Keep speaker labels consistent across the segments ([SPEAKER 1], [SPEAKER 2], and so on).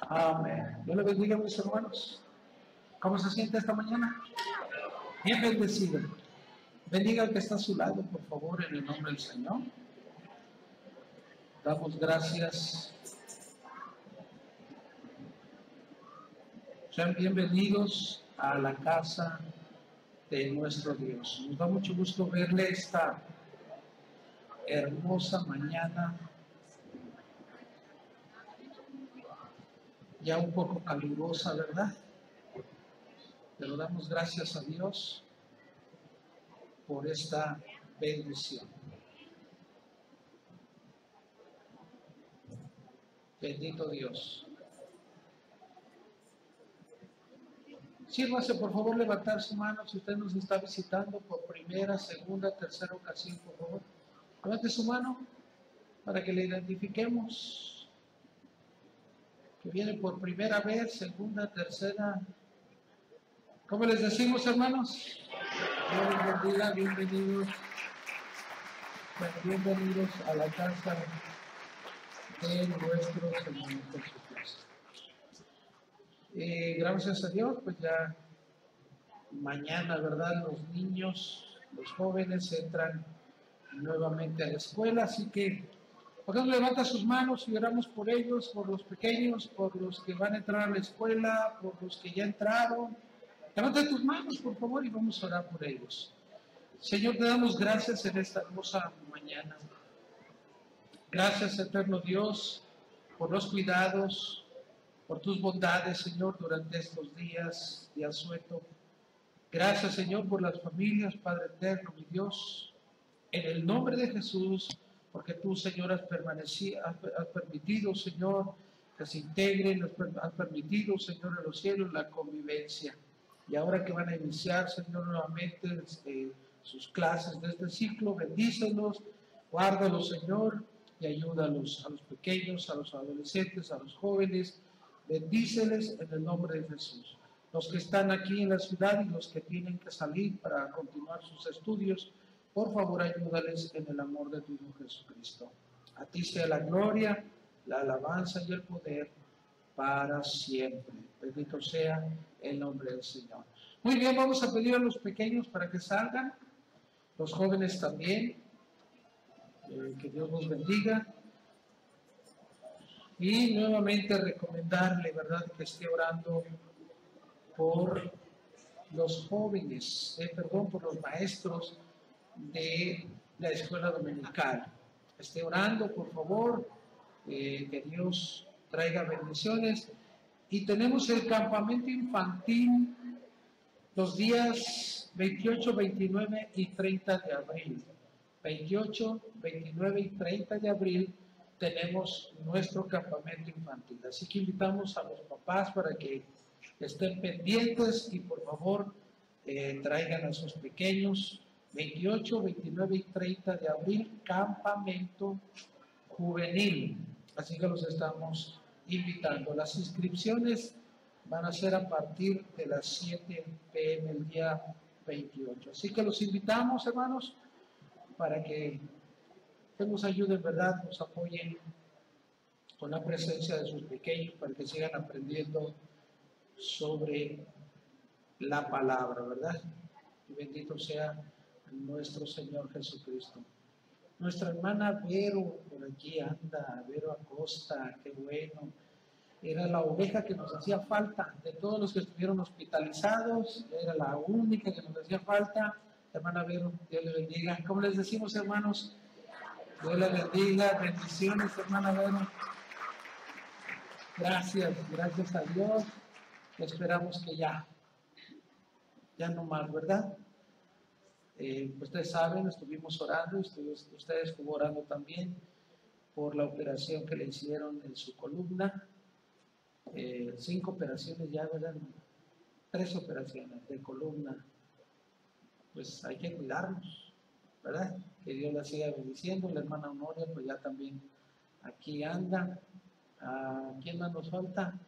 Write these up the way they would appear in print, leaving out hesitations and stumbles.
[SPEAKER 1] Amén. Dios le bendiga, mis hermanos. ¿Cómo se siente esta mañana? Bien bendecido. Bendiga al que está a su lado, por favor, en el nombre del Señor. Damos gracias. Sean bienvenidos a la casa de nuestro Dios. Nos da mucho gusto verle esta hermosa mañana, ya un poco calurosa, ¿verdad? Pero damos gracias a Dios por esta bendición. Bendito Dios. Sírvase, por favor, levantar su mano si usted nos está visitando por primera, segunda, tercera ocasión, por favor. Levante su mano para que le identifiquemos. Que viene por primera vez, segunda, tercera. ¿Cómo les decimos, hermanos? Dios les bendiga, bienvenidos. Bienvenidos a la casa de nuestro Señor Jesucristo. Gracias a Dios, pues ya mañana, ¿verdad? Los niños, los jóvenes entran nuevamente a la escuela, así que ¿por qué no levanta sus manos y oramos por ellos, por los pequeños, por los que van a entrar a la escuela, por los que ya entraron? Levanta tus manos, por favor, y vamos a orar por ellos. Señor, te damos gracias en esta hermosa mañana. Gracias, eterno Dios, por los cuidados, por tus bondades, Señor, durante estos días de asueto. Gracias, Señor, por las familias, Padre eterno, mi Dios, en el nombre de Jesús, porque tú, Señor, has permitido, Señor, que se integren, has permitido, Señor, en los cielos la convivencia. Y ahora que van a iniciar, Señor, nuevamente sus clases de este ciclo, bendícelos, guárdalos, Señor, y ayúdalos a los pequeños, a los adolescentes, a los jóvenes. Bendíceles en el nombre de Jesús. Los que están aquí en la ciudad y los que tienen que salir para continuar sus estudios, por favor, ayúdales en el amor de tu Hijo Jesucristo. A ti sea la gloria, la alabanza y el poder para siempre. Bendito sea el nombre del Señor. Muy bien, vamos a pedir a los pequeños para que salgan, los jóvenes también, que Dios los bendiga. Y nuevamente recomendarle, ¿verdad?, que esté orando por los jóvenes, por los maestros de la escuela dominical. Esté orando, por favor, que Dios traiga bendiciones. Y tenemos el campamento infantil los días 28, 29 y 30 de abril. 28, 29 y 30 de abril tenemos nuestro campamento infantil. Así que invitamos a los papás para que estén pendientes y por favor traigan a sus pequeños. 28, 29 y 30 de abril, campamento juvenil. Así que los estamos invitando. Las inscripciones van a ser a partir de las 7 p.m. el día 28. Así que los invitamos, hermanos, para que nos ayuden, ¿verdad? Nos apoyen con la presencia de sus pequeños para que sigan aprendiendo sobre la palabra, ¿verdad? Y bendito sea nuestro Señor Jesucristo. Nuestra hermana Vero, por aquí anda, Vero Acosta, qué bueno. Era la oveja que nos hacía falta, de todos los que estuvieron hospitalizados, era la única que nos hacía falta. Hermana Vero, Dios le bendiga. ¿Cómo les decimos, hermanos? Dios le bendiga, bendiciones, hermana Vero. Gracias a Dios. Esperamos que ya no más, ¿verdad? Ustedes saben, estuvimos orando, ustedes estuvo orando también por la operación que le hicieron en su columna. 5 operaciones ya, ¿verdad? 3 operaciones de columna. Pues hay que cuidarnos, ¿verdad? Que Dios la siga bendiciendo. La hermana Honoria, pues ya también aquí anda. ¿Quién más nos falta?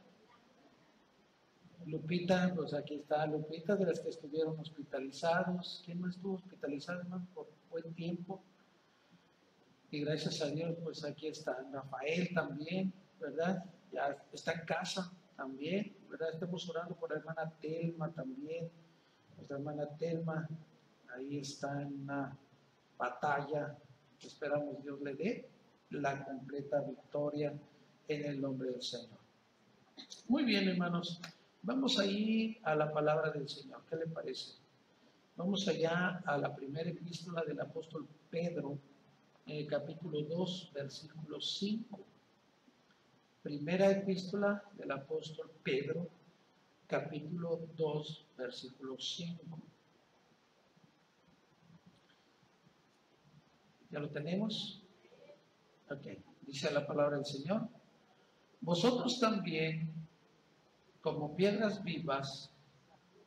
[SPEAKER 1] Lupita, pues aquí está Lupita, de las que estuvieron hospitalizados. ¿Quién más estuvo hospitalizado, hermano, por buen tiempo? Y gracias a Dios, pues aquí está Rafael también, ¿verdad? ya está en casa también, ¿verdad? Estamos orando por la hermana Telma también. Nuestra hermana Telma ahí está en una batalla que esperamos Dios le dé la completa victoria en el nombre del Señor. Muy bien, hermanos, vamos ahí a la palabra del Señor. ¿Qué le parece? Vamos allá a la primera epístola del apóstol Pedro, capítulo 2, versículo 5. Primera epístola del apóstol Pedro, capítulo 2, versículo 5. ¿Ya lo tenemos? Ok, dice la palabra del Señor. Vosotros también, como piedras vivas,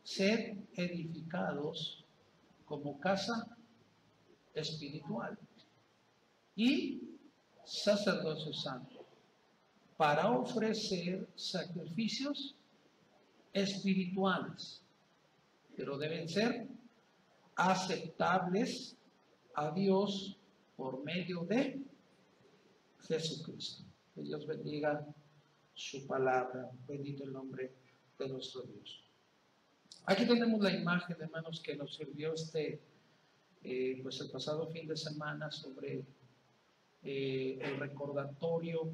[SPEAKER 1] sed edificados como casa espiritual y sacerdocio santo, para ofrecer sacrificios espirituales, pero deben ser aceptables a Dios por medio de Jesucristo. Que Dios bendiga su palabra. Bendito el nombre de nuestro Dios. Aquí tenemos la imagen, hermanos, que nos sirvió pues el pasado fin de semana sobre el recordatorio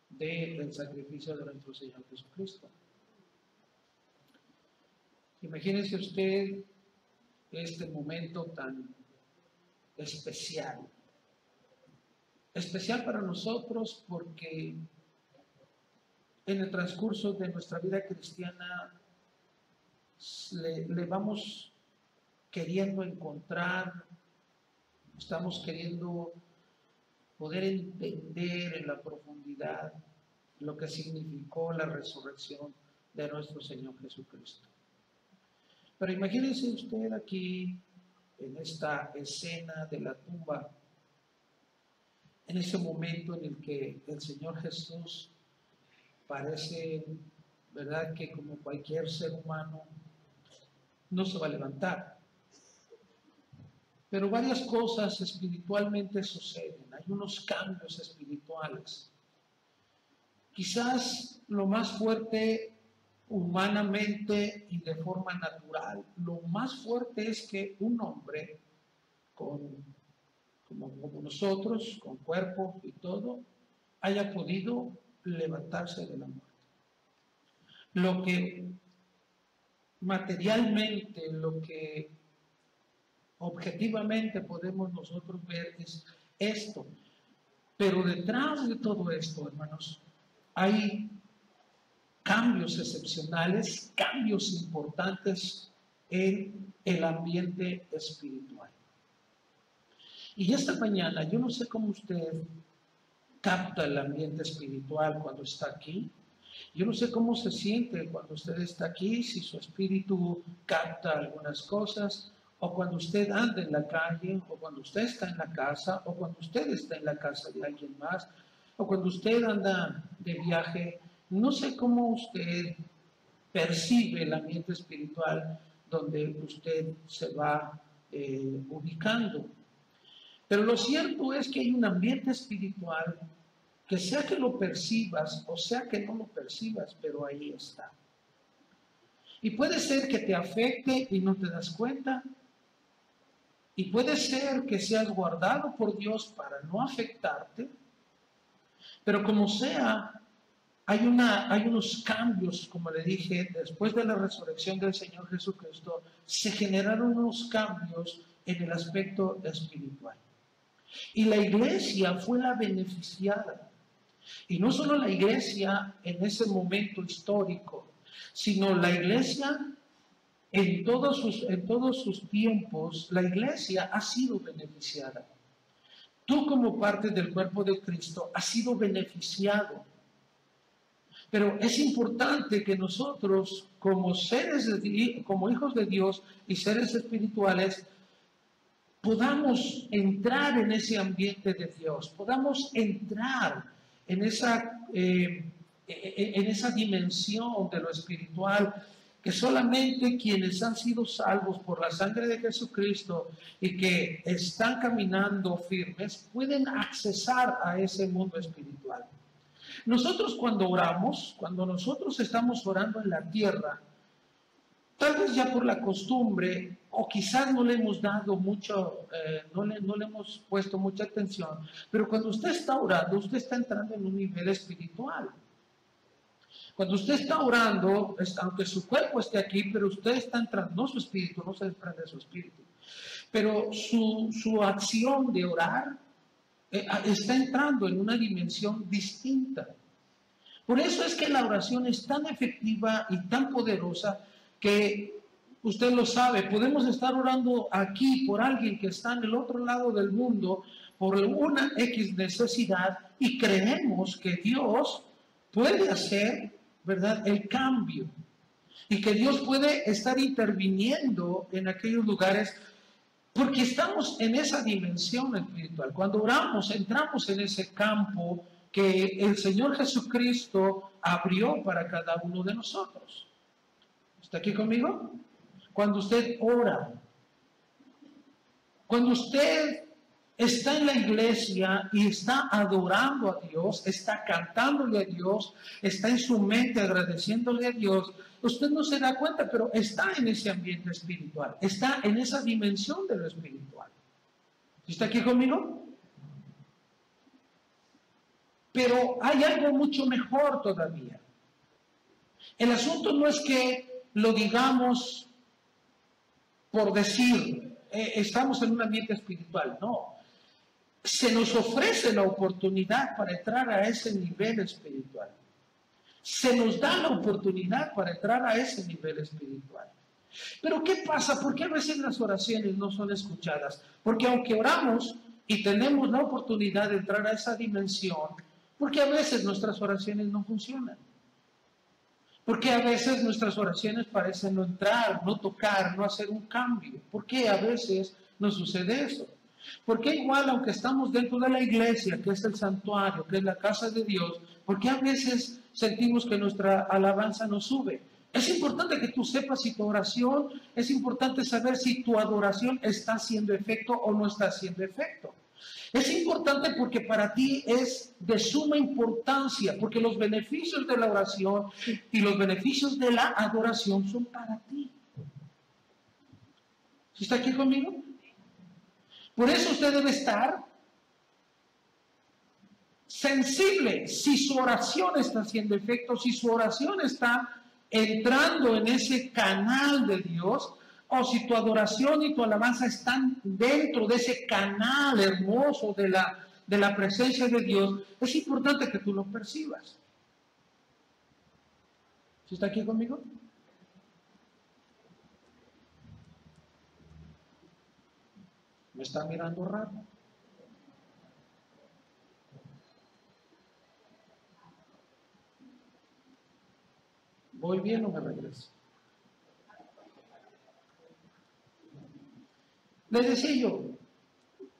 [SPEAKER 1] del sacrificio de nuestro Señor Jesucristo. Imagínense usted este momento tan especial para nosotros, porque en el transcurso de nuestra vida cristiana le vamos queriendo encontrar, estamos queriendo poder entender en la profundidad lo que significó la resurrección de nuestro Señor Jesucristo. Pero imagínense usted aquí, en esta escena de la tumba, en ese momento en el que el Señor Jesús parece, ¿verdad?, que como cualquier ser humano no se va a levantar. Pero varias cosas espiritualmente suceden, hay unos cambios espirituales. Quizás lo más fuerte humanamente y de forma natural, lo más fuerte es que un hombre como nosotros, con cuerpo y todo, haya podido levantarse de la muerte. Lo que materialmente, lo que objetivamente podemos nosotros ver es esto. Pero detrás de todo esto, hermanos, hay cambios excepcionales, cambios importantes en el ambiente espiritual. Y esta mañana, yo no sé cómo usted capta el ambiente espiritual cuando está aquí. Yo no sé cómo se siente cuando usted está aquí, si su espíritu capta algunas cosas, o cuando usted anda en la calle, o cuando usted está en la casa, o cuando usted está en la casa de alguien más, o cuando usted anda de viaje. No sé cómo usted percibe el ambiente espiritual donde usted se va ubicando. Pero lo cierto es que hay un ambiente espiritual que sea que lo percibas o sea que no lo percibas, pero ahí está. Y puede ser que te afecte y no te das cuenta. Y puede ser que seas guardado por Dios para no afectarte. Pero como sea, hay unos cambios, como le dije, después de la resurrección del Señor Jesucristo, se generaron unos cambios en el aspecto espiritual. Y la iglesia fue la beneficiada. Y no solo la iglesia en ese momento histórico, sino la iglesia en todos sus tiempos, la iglesia ha sido beneficiada. Tú como parte del cuerpo de Cristo has sido beneficiado. Pero es importante que nosotros, como hijos de Dios y seres espirituales, podamos entrar en ese ambiente de Dios, podamos entrar en esa dimensión de lo espiritual que solamente quienes han sido salvos por la sangre de Jesucristo y que están caminando firmes pueden accesar a ese mundo espiritual. Nosotros cuando oramos, cuando nosotros estamos orando en la tierra, tal vez ya por la costumbre, o quizás no le hemos dado mucho, no le hemos puesto mucha atención, pero cuando usted está orando, usted está entrando en un nivel espiritual. Cuando usted está orando, aunque su cuerpo esté aquí, pero usted está entrando, no su espíritu, no se desprende de su espíritu, pero su acción de orar está entrando en una dimensión distinta. Por eso es que la oración es tan efectiva y tan poderosa que usted lo sabe, podemos estar orando aquí por alguien que está en el otro lado del mundo por una X necesidad y creemos que Dios puede hacer, ¿verdad?, el cambio y que Dios puede estar interviniendo en aquellos lugares porque estamos en esa dimensión espiritual. Cuando oramos, entramos en ese campo que el Señor Jesucristo abrió para cada uno de nosotros. ¿Está aquí conmigo? Cuando usted ora, cuando usted está en la iglesia y está adorando a Dios, está cantándole a Dios, está en su mente agradeciéndole a Dios, usted no se da cuenta, pero está en ese ambiente espiritual, está en esa dimensión de lo espiritual. ¿Está aquí conmigo? Pero hay algo mucho mejor todavía. El asunto no es que lo digamos por decir, estamos en un ambiente espiritual, no. Se nos ofrece la oportunidad para entrar a ese nivel espiritual. Se nos da la oportunidad para entrar a ese nivel espiritual. Pero ¿qué pasa? ¿Por qué a veces las oraciones no son escuchadas? Porque aunque oramos y tenemos la oportunidad de entrar a esa dimensión, porque a veces nuestras oraciones no funcionan. Porque a veces nuestras oraciones parecen no entrar, no tocar, no hacer un cambio. ¿Por qué a veces nos sucede eso? Porque igual, aunque estamos dentro de la iglesia, que es el santuario, que es la casa de Dios, porque a veces sentimos que nuestra alabanza no sube. Es importante que tú sepas si tu oración, es importante saber si tu adoración está haciendo efecto o no está haciendo efecto. Es importante porque para ti es de suma importancia, porque los beneficios de la oración y los beneficios de la adoración son para ti. ¿Está aquí conmigo? Por eso usted debe estar sensible si su oración está haciendo efecto, si su oración está entrando en ese canal de Dios, o si tu adoración y tu alabanza están dentro de ese canal hermoso de la presencia de Dios. Es importante que tú lo percibas. ¿Sí está aquí conmigo? ¿Me está mirando raro? ¿Voy bien o me regreso? Le decía yo,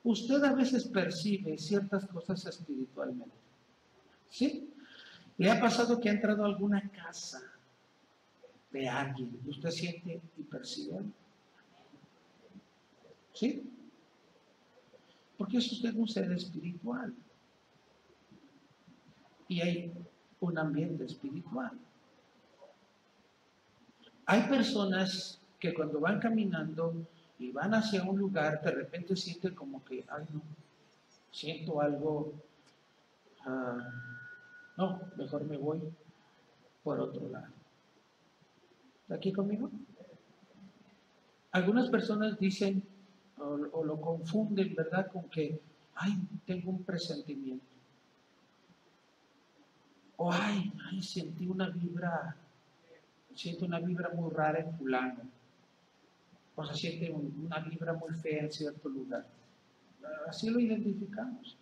[SPEAKER 1] usted a veces percibe ciertas cosas espiritualmente. ¿Sí? ¿Le ha pasado que ha entrado a alguna casa de alguien y usted siente y percibe? ¿Sí? Porque es usted un ser espiritual. Y hay un ambiente espiritual. Hay personas que cuando van caminando y van hacia un lugar, de repente sienten como que, ay no, siento algo, no, mejor me voy por otro lado. ¿Está aquí conmigo? Algunas personas dicen o lo confunden, ¿verdad? Con que, ay, tengo un presentimiento. O, ay, siento una vibra muy rara en fulano. O se siente una vibra muy fea en cierto lugar. Así lo identificamos.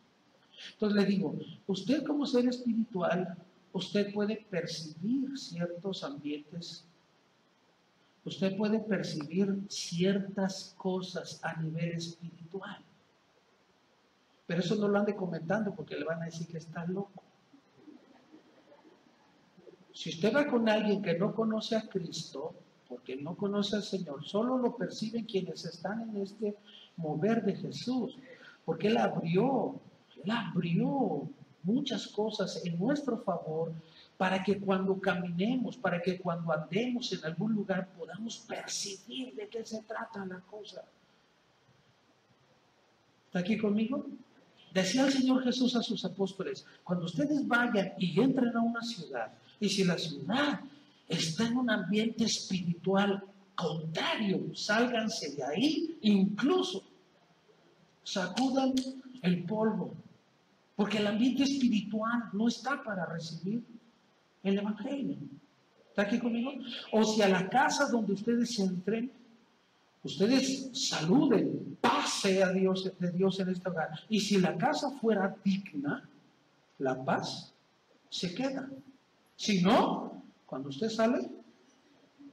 [SPEAKER 1] Entonces le digo, usted como ser espiritual, usted puede percibir ciertos ambientes, usted puede percibir ciertas cosas a nivel espiritual. Pero eso no lo ande comentando porque le van a decir que está loco. Si usted va con alguien que no conoce a Cristo, porque no conoce al Señor, solo lo perciben quienes están en este mover de Jesús, porque Él abrió muchas cosas en nuestro favor para que cuando caminemos, para que cuando andemos en algún lugar podamos percibir de qué se trata la cosa. ¿Está aquí conmigo? Decía el Señor Jesús a sus apóstoles, cuando ustedes vayan y entren a una ciudad, y si la ciudad está en un ambiente espiritual contrario, sálganse de ahí, incluso sacudan el polvo, porque el ambiente espiritual no está para recibir el Evangelio. ¿Está aquí conmigo? O si a la casa donde ustedes entren, ustedes saluden, paz sea Dios, de Dios en este hogar. Y si la casa fuera digna, la paz se queda. Si no, cuando usted sale,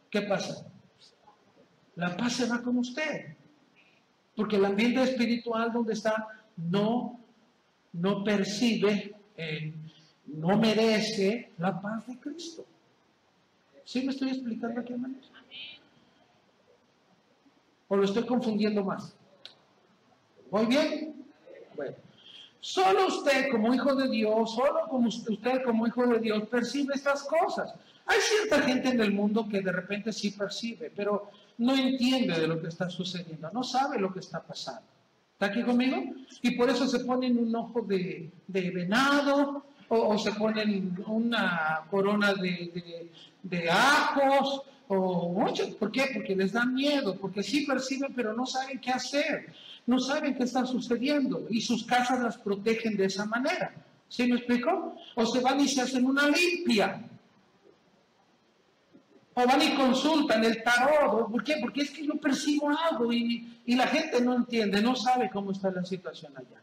[SPEAKER 1] ¿qué pasa? La paz se va con usted. Porque el ambiente espiritual donde está no percibe, no merece la paz de Cristo. ¿Sí me estoy explicando aquí, hermanos? ¿O lo estoy confundiendo más? ¿Muy bien? Bueno, solo usted como hijo de Dios, solo como usted como hijo de Dios percibe estas cosas. Hay cierta gente en el mundo que de repente sí percibe, pero no entiende de lo que está sucediendo, no sabe lo que está pasando. ¿Está aquí conmigo? Y por eso se ponen un ojo de venado, o se ponen una corona de ajos, o muchos. ¿Por qué? Porque les da miedo, porque sí perciben, pero no saben qué hacer, no saben qué está sucediendo, y sus casas las protegen de esa manera. ¿Sí me explico? O se van y se hacen una limpia, o van y consultan el tarot. ¿Por qué? Porque es que yo percibo algo y la gente no entiende, no sabe cómo está la situación allá.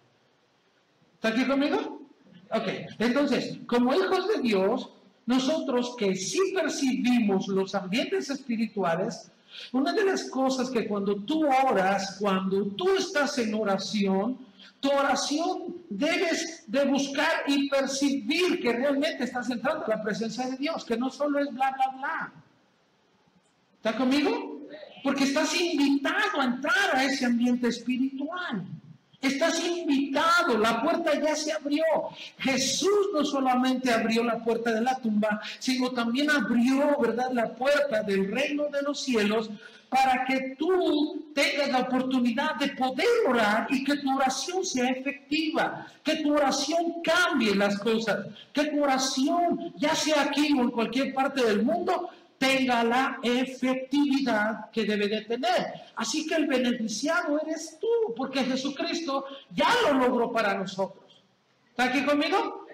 [SPEAKER 1] ¿Está aquí conmigo? Ok, entonces, como hijos de Dios, nosotros que sí percibimos los ambientes espirituales, una de las cosas que cuando tú oras, cuando tú estás en oración, tu oración debes de buscar y percibir que realmente estás entrando a la presencia de Dios, que no solo es bla, bla, bla. ¿Está conmigo? Porque estás invitado a entrar a ese ambiente espiritual. Estás invitado, la puerta ya se abrió. Jesús no solamente abrió la puerta de la tumba, sino también abrió, ¿verdad?, la puerta del reino de los cielos para que tú tengas la oportunidad de poder orar y que tu oración sea efectiva, que tu oración cambie las cosas, que tu oración, ya sea aquí o en cualquier parte del mundo, tenga la efectividad que debe de tener. Así que el beneficiado eres tú, porque Jesucristo ya lo logró para nosotros. ¿Está aquí conmigo?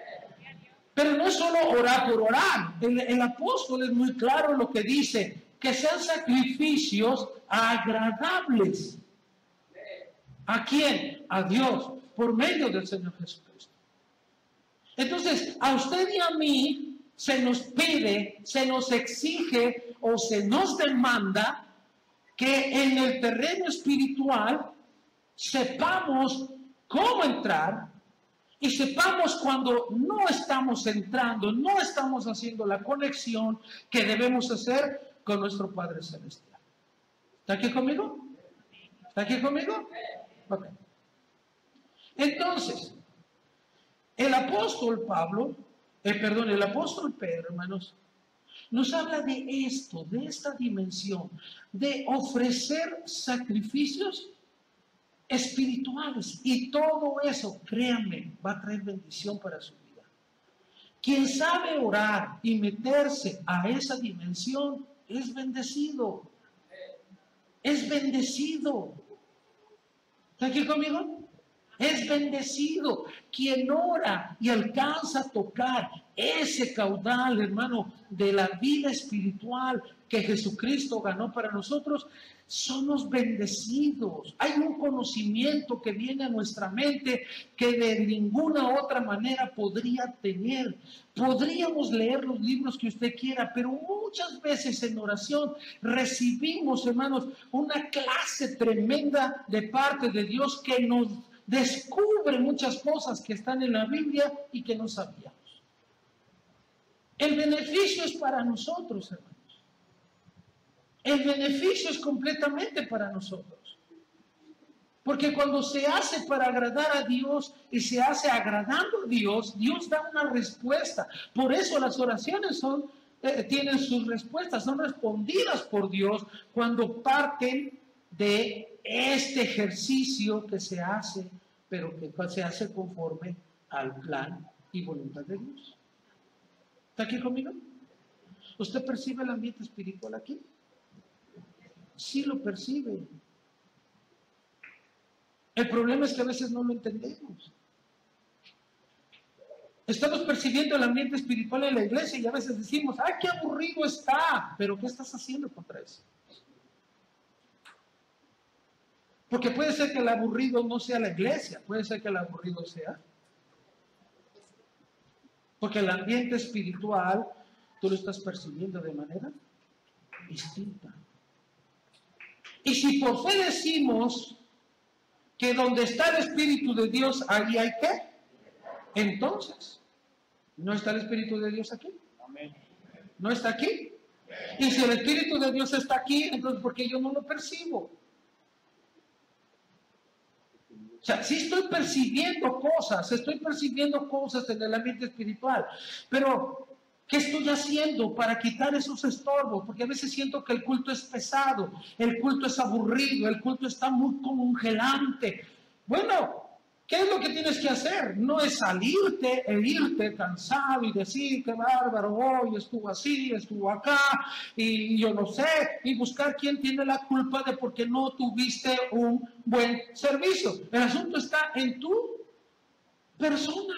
[SPEAKER 1] Pero no es solo orar por orar. El apóstol es muy claro lo que dice, que sean sacrificios agradables. ¿A quién? A Dios, por medio del Señor Jesucristo. Entonces, a usted y a mí se nos pide, se nos exige o se nos demanda que en el terreno espiritual sepamos cómo entrar y sepamos cuando no estamos entrando, no estamos haciendo la conexión que debemos hacer con nuestro Padre Celestial. ¿Está aquí conmigo? ¿Está aquí conmigo? Ok. Entonces, el apóstol Pedro, hermanos, nos habla de esto, de esta dimensión, de ofrecer sacrificios espirituales. Y todo eso, créanme, va a traer bendición para su vida. Quien sabe orar y meterse a esa dimensión es bendecido. Es bendecido. ¿Está aquí conmigo? Es bendecido. Quien ora y alcanza a tocar ese caudal, hermano, de la vida espiritual que Jesucristo ganó para nosotros, somos bendecidos. Hay un conocimiento que viene a nuestra mente que de ninguna otra manera podría tener. Podríamos leer los libros que usted quiera, pero muchas veces en oración recibimos, hermanos, una clase tremenda de parte de Dios que nos descubre muchas cosas que están en la Biblia y que no sabíamos. El beneficio es para nosotros, hermanos. El beneficio es completamente para nosotros. Porque cuando se hace para agradar a Dios y se hace agradando a Dios, Dios da una respuesta. Por eso las oraciones tienen sus respuestas, son respondidas por Dios cuando parten de este ejercicio que se hace, pero que se hace conforme al plan y voluntad de Dios. ¿Está aquí conmigo? ¿Usted percibe el ambiente espiritual aquí? Sí lo percibe. El problema es que a veces no lo entendemos. Estamos percibiendo el ambiente espiritual en la iglesia y a veces decimos, ¡ay, qué aburrido está! Pero ¿qué estás haciendo contra eso? Porque puede ser que el aburrido no sea la iglesia, puede ser que el aburrido sea. Porque el ambiente espiritual tú lo estás percibiendo de manera distinta. Y si por fe decimos que donde está el Espíritu de Dios, ahí hay ¿qué? Entonces, ¿no está el Espíritu de Dios aquí? ¿No está aquí? Y si el Espíritu de Dios está aquí, entonces ¿por qué yo no lo percibo? O sea, sí estoy percibiendo cosas en el ambiente espiritual, pero ¿qué estoy haciendo para quitar esos estorbos? Porque a veces siento que el culto es pesado, el culto es aburrido, el culto está muy congelante. Bueno, ¿qué es lo que tienes que hacer? No es salirte e irte cansado y decir, qué bárbaro, hoy estuvo así, estuvo acá, y yo no sé, y buscar quién tiene la culpa de por qué no tuviste un buen servicio. El asunto está en tu persona.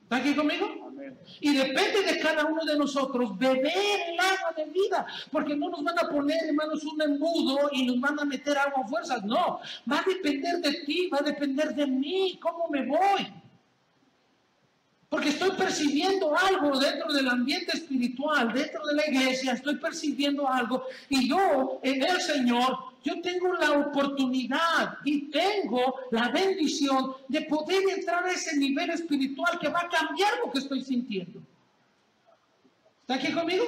[SPEAKER 1] ¿Está aquí conmigo? Amén. Y depende de cada uno de nosotros beber el agua de vida, porque no nos van a poner, hermanos, un embudo y nos van a meter agua a fuerzas. No, va a depender de ti, va a depender de mí, cómo me voy. Porque estoy percibiendo algo dentro del ambiente espiritual, dentro de la iglesia, estoy percibiendo algo. Y yo, en el Señor, yo tengo la oportunidad y tengo la bendición de poder entrar a ese nivel espiritual que va a cambiar lo que estoy sintiendo. ¿Está aquí conmigo?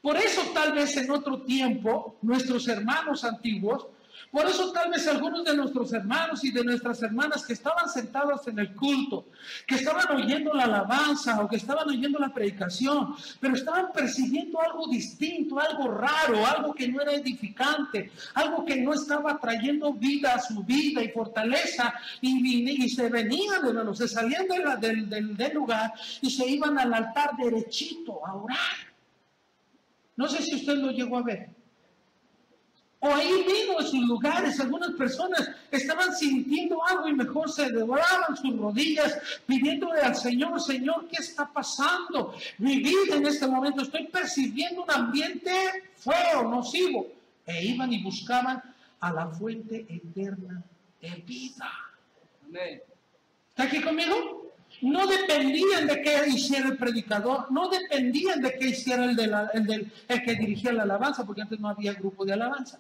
[SPEAKER 1] Por eso tal vez en otro tiempo, nuestros hermanos antiguos, por eso tal vez algunos de nuestros hermanos y de nuestras hermanas que estaban sentados en el culto, que estaban oyendo la alabanza o que estaban oyendo la predicación, pero estaban percibiendo algo distinto, algo raro, algo que no era edificante, algo que no estaba trayendo vida a su vida y fortaleza, y se venían, hermanos, se salían del lugar y se iban al altar derechito a orar. No sé si usted lo llegó a ver. O ahí mismo en sus lugares, algunas personas estaban sintiendo algo y mejor se doblaban sus rodillas pidiéndole al Señor, Señor, ¿qué está pasando? Mi vida en este momento, estoy percibiendo un ambiente feo, nocivo. E iban y buscaban a la fuente eterna de vida. ¿Está aquí conmigo? No dependían de qué hiciera el predicador, no dependían de qué hiciera el que dirigía la alabanza, porque antes no había grupo de alabanza.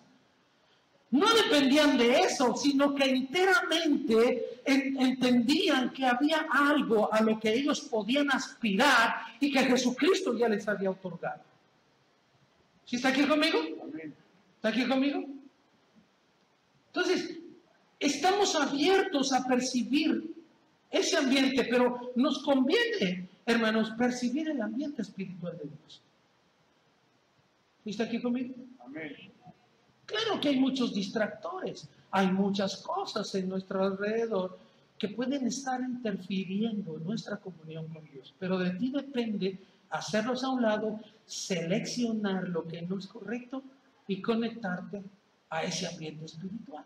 [SPEAKER 1] No dependían de eso, sino que enteramente entendían que había algo a lo que ellos podían aspirar y que Jesucristo ya les había otorgado. ¿Sí está aquí conmigo? ¿Está aquí conmigo? Entonces, estamos abiertos a percibir ese ambiente, pero nos conviene, hermanos, percibir el ambiente espiritual de Dios. ¿Está aquí conmigo? Amén. Claro que hay muchos distractores, hay muchas cosas en nuestro alrededor que pueden estar interfiriendo en nuestra comunión con Dios, pero de ti depende hacerlos a un lado, seleccionar lo que no es correcto y conectarte a ese ambiente espiritual.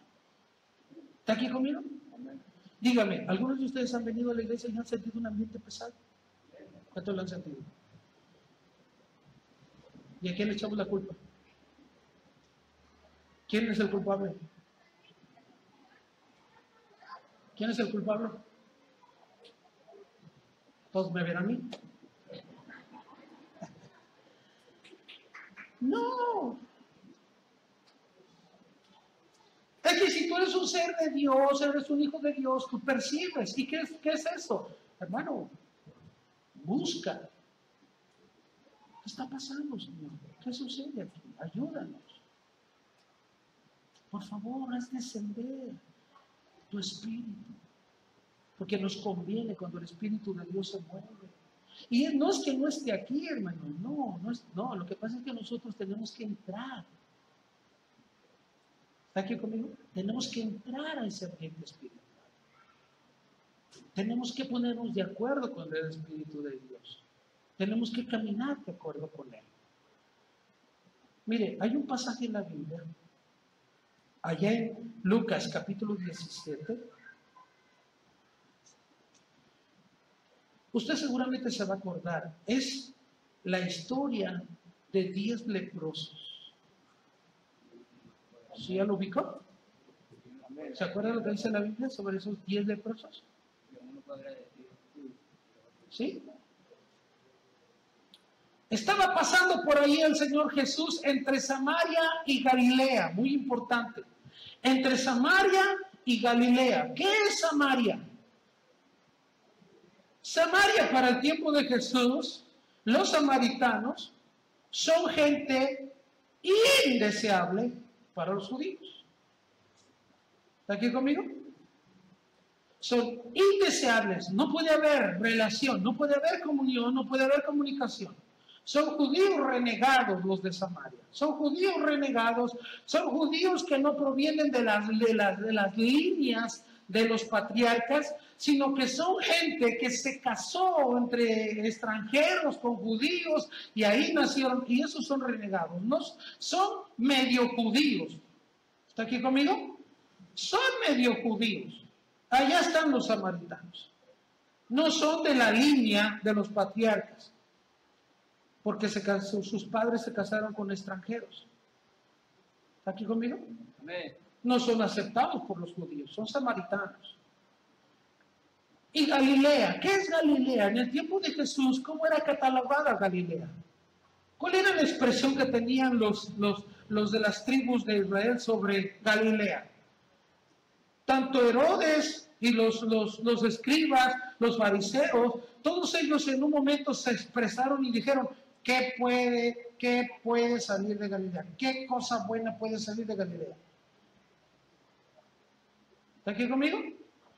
[SPEAKER 1] ¿Está aquí conmigo? Amén. Dígame, ¿algunos de ustedes han venido a la iglesia y han sentido un ambiente pesado? ¿Cuántos lo han sentido? ¿Y a quién le echamos la culpa? ¿Quién es el culpable? ¿Quién es el culpable? ¿Todos me ven a mí? No. Es que si tú eres un ser de Dios, eres un hijo de Dios, tú percibes. ¿Y qué es eso? Hermano, busca. ¿Qué está pasando, Señor? ¿Qué sucede aquí? Ayúdanos. Por favor, haz descender tu espíritu, porque nos conviene cuando el Espíritu de Dios se mueve. Y no es que no esté aquí, hermano, no, lo que pasa es que nosotros tenemos que entrar. ¿Está aquí conmigo? Tenemos que entrar a ese ambiente espiritual. Tenemos que ponernos de acuerdo con el Espíritu de Dios. Tenemos que caminar de acuerdo con Él. Mire, hay un pasaje en la Biblia, allá en Lucas capítulo 17. Usted seguramente se va a acordar. Es la historia de 10 leprosos. ¿Sí ya lo ubicó? ¿Se acuerda lo que dice la Biblia sobre esos 10 leprosos? ¿Sí? Estaba pasando por ahí el Señor Jesús entre Samaria y Galilea, muy importante. Entre Samaria y Galilea. ¿Qué es Samaria? Samaria para el tiempo de Jesús, los samaritanos son gente indeseable para los judíos. ¿Está aquí conmigo? Son indeseables, no puede haber relación, no puede haber comunión, no puede haber comunicación. Son judíos renegados los de Samaria, son judíos renegados, son judíos que no provienen de las líneas de los patriarcas, sino que son gente que se casó entre extranjeros con judíos y ahí nacieron, y esos son renegados, no son medio judíos. ¿Está aquí conmigo? Son medio judíos. Allá están los samaritanos. No son de la línea de los patriarcas, porque sus padres se casaron con extranjeros. ¿Está aquí conmigo? Amén. No son aceptados por los judíos, son samaritanos. Y Galilea, ¿qué es Galilea? En el tiempo de Jesús, ¿cómo era catalogada Galilea? ¿Cuál era la expresión que tenían los de las tribus de Israel sobre Galilea? Tanto Herodes y los escribas, los fariseos, todos ellos en un momento se expresaron y dijeron, ¿qué puede salir de Galilea? ¿Qué cosa buena puede salir de Galilea? ¿Está aquí conmigo?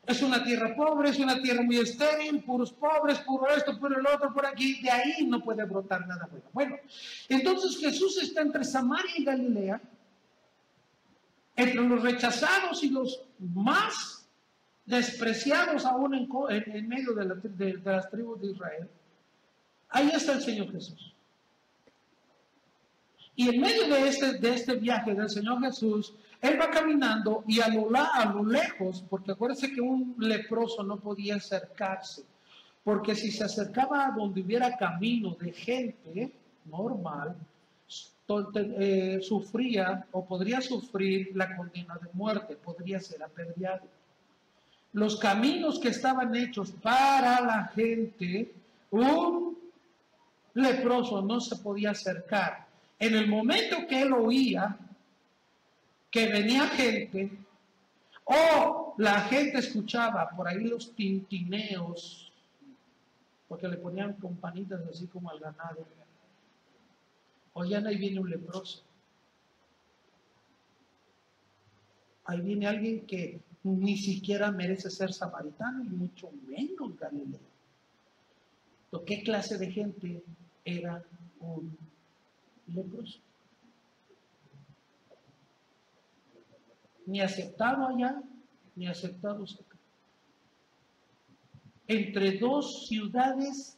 [SPEAKER 1] Es una tierra pobre, es una tierra muy estéril, puros pobres, puro esto, puro el otro, por aquí, de ahí no puede brotar nada bueno. Bueno, entonces Jesús está entre Samaria y Galilea, entre los rechazados y los más despreciados aún en medio de las tribus de Israel. Ahí está el Señor Jesús. Y en medio de este viaje del Señor Jesús, Él va caminando y a lo lejos, porque acuérdense que un leproso no podía acercarse, porque si se acercaba a donde hubiera camino de gente normal, sufría o podría sufrir la condena de muerte, podría ser apedreado. Los caminos que estaban hechos para la gente, un leproso no se podía acercar. En el momento que él oía que venía gente, o la gente escuchaba por ahí los tintineos, porque le ponían campanitas así como al ganado, oían, ahí viene un leproso. Ahí viene alguien que ni siquiera merece ser samaritano y mucho menos galileo. ¿Qué clase de gente era un leproso? Ni aceptado allá, ni aceptados acá. Entre dos ciudades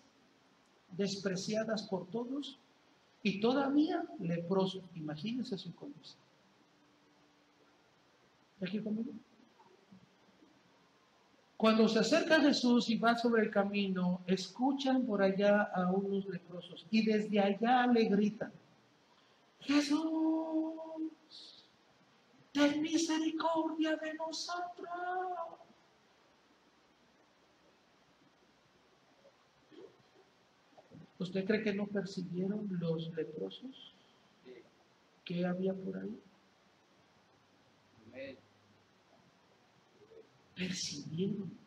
[SPEAKER 1] despreciadas por todos y todavía leproso. Imagínense su condición. ¿Está aquí conmigo? Cuando se acerca a Jesús y va sobre el camino, escuchan por allá a unos leprosos y desde allá le gritan, Jesús, ten misericordia de nosotros. ¿Usted cree que no percibieron los leprosos que había por ahí? Percibieron.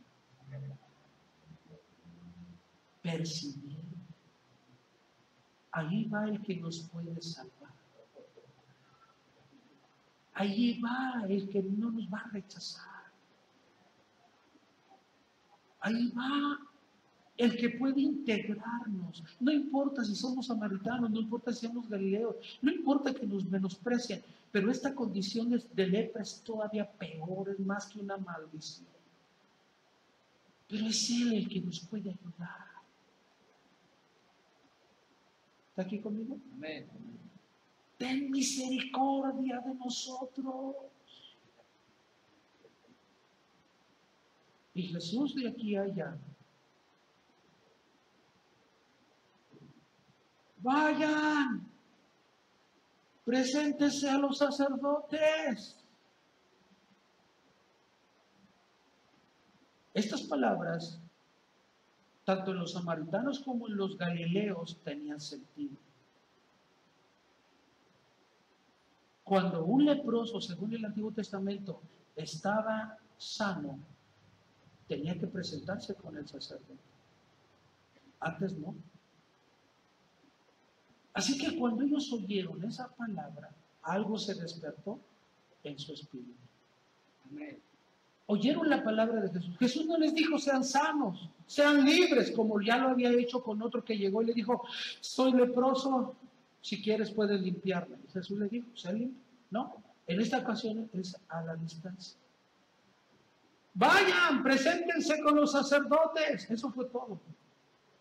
[SPEAKER 1] Ahí va el que nos puede salvar. Allí va el que no nos va a rechazar. Ahí va el que puede integrarnos. No importa si somos samaritanos, no importa si somos galileos, no importa que nos menosprecien, pero esta condición de lepra es todavía peor, es más que una maldición. Pero es Él el que nos puede ayudar. ¿Está aquí conmigo?
[SPEAKER 2] Amén.
[SPEAKER 1] Ten misericordia de nosotros. Y Jesús de aquí a allá. Vayan, preséntense a los sacerdotes. Estas palabras, tanto en los samaritanos como en los galileos, tenían sentido. Cuando un leproso, según el Antiguo Testamento, estaba sano, tenía que presentarse con el sacerdote. Antes no. Así que cuando ellos oyeron esa palabra, algo se despertó en su espíritu.
[SPEAKER 2] Amén.
[SPEAKER 1] Oyeron la palabra de Jesús. Jesús no les dijo sean sanos, sean libres, como ya lo había hecho con otro que llegó y le dijo, soy leproso, si quieres puedes limpiarme. Y Jesús le dijo, sé limpio. No, en esta ocasión es a la distancia. Vayan, preséntense con los sacerdotes. Eso fue todo.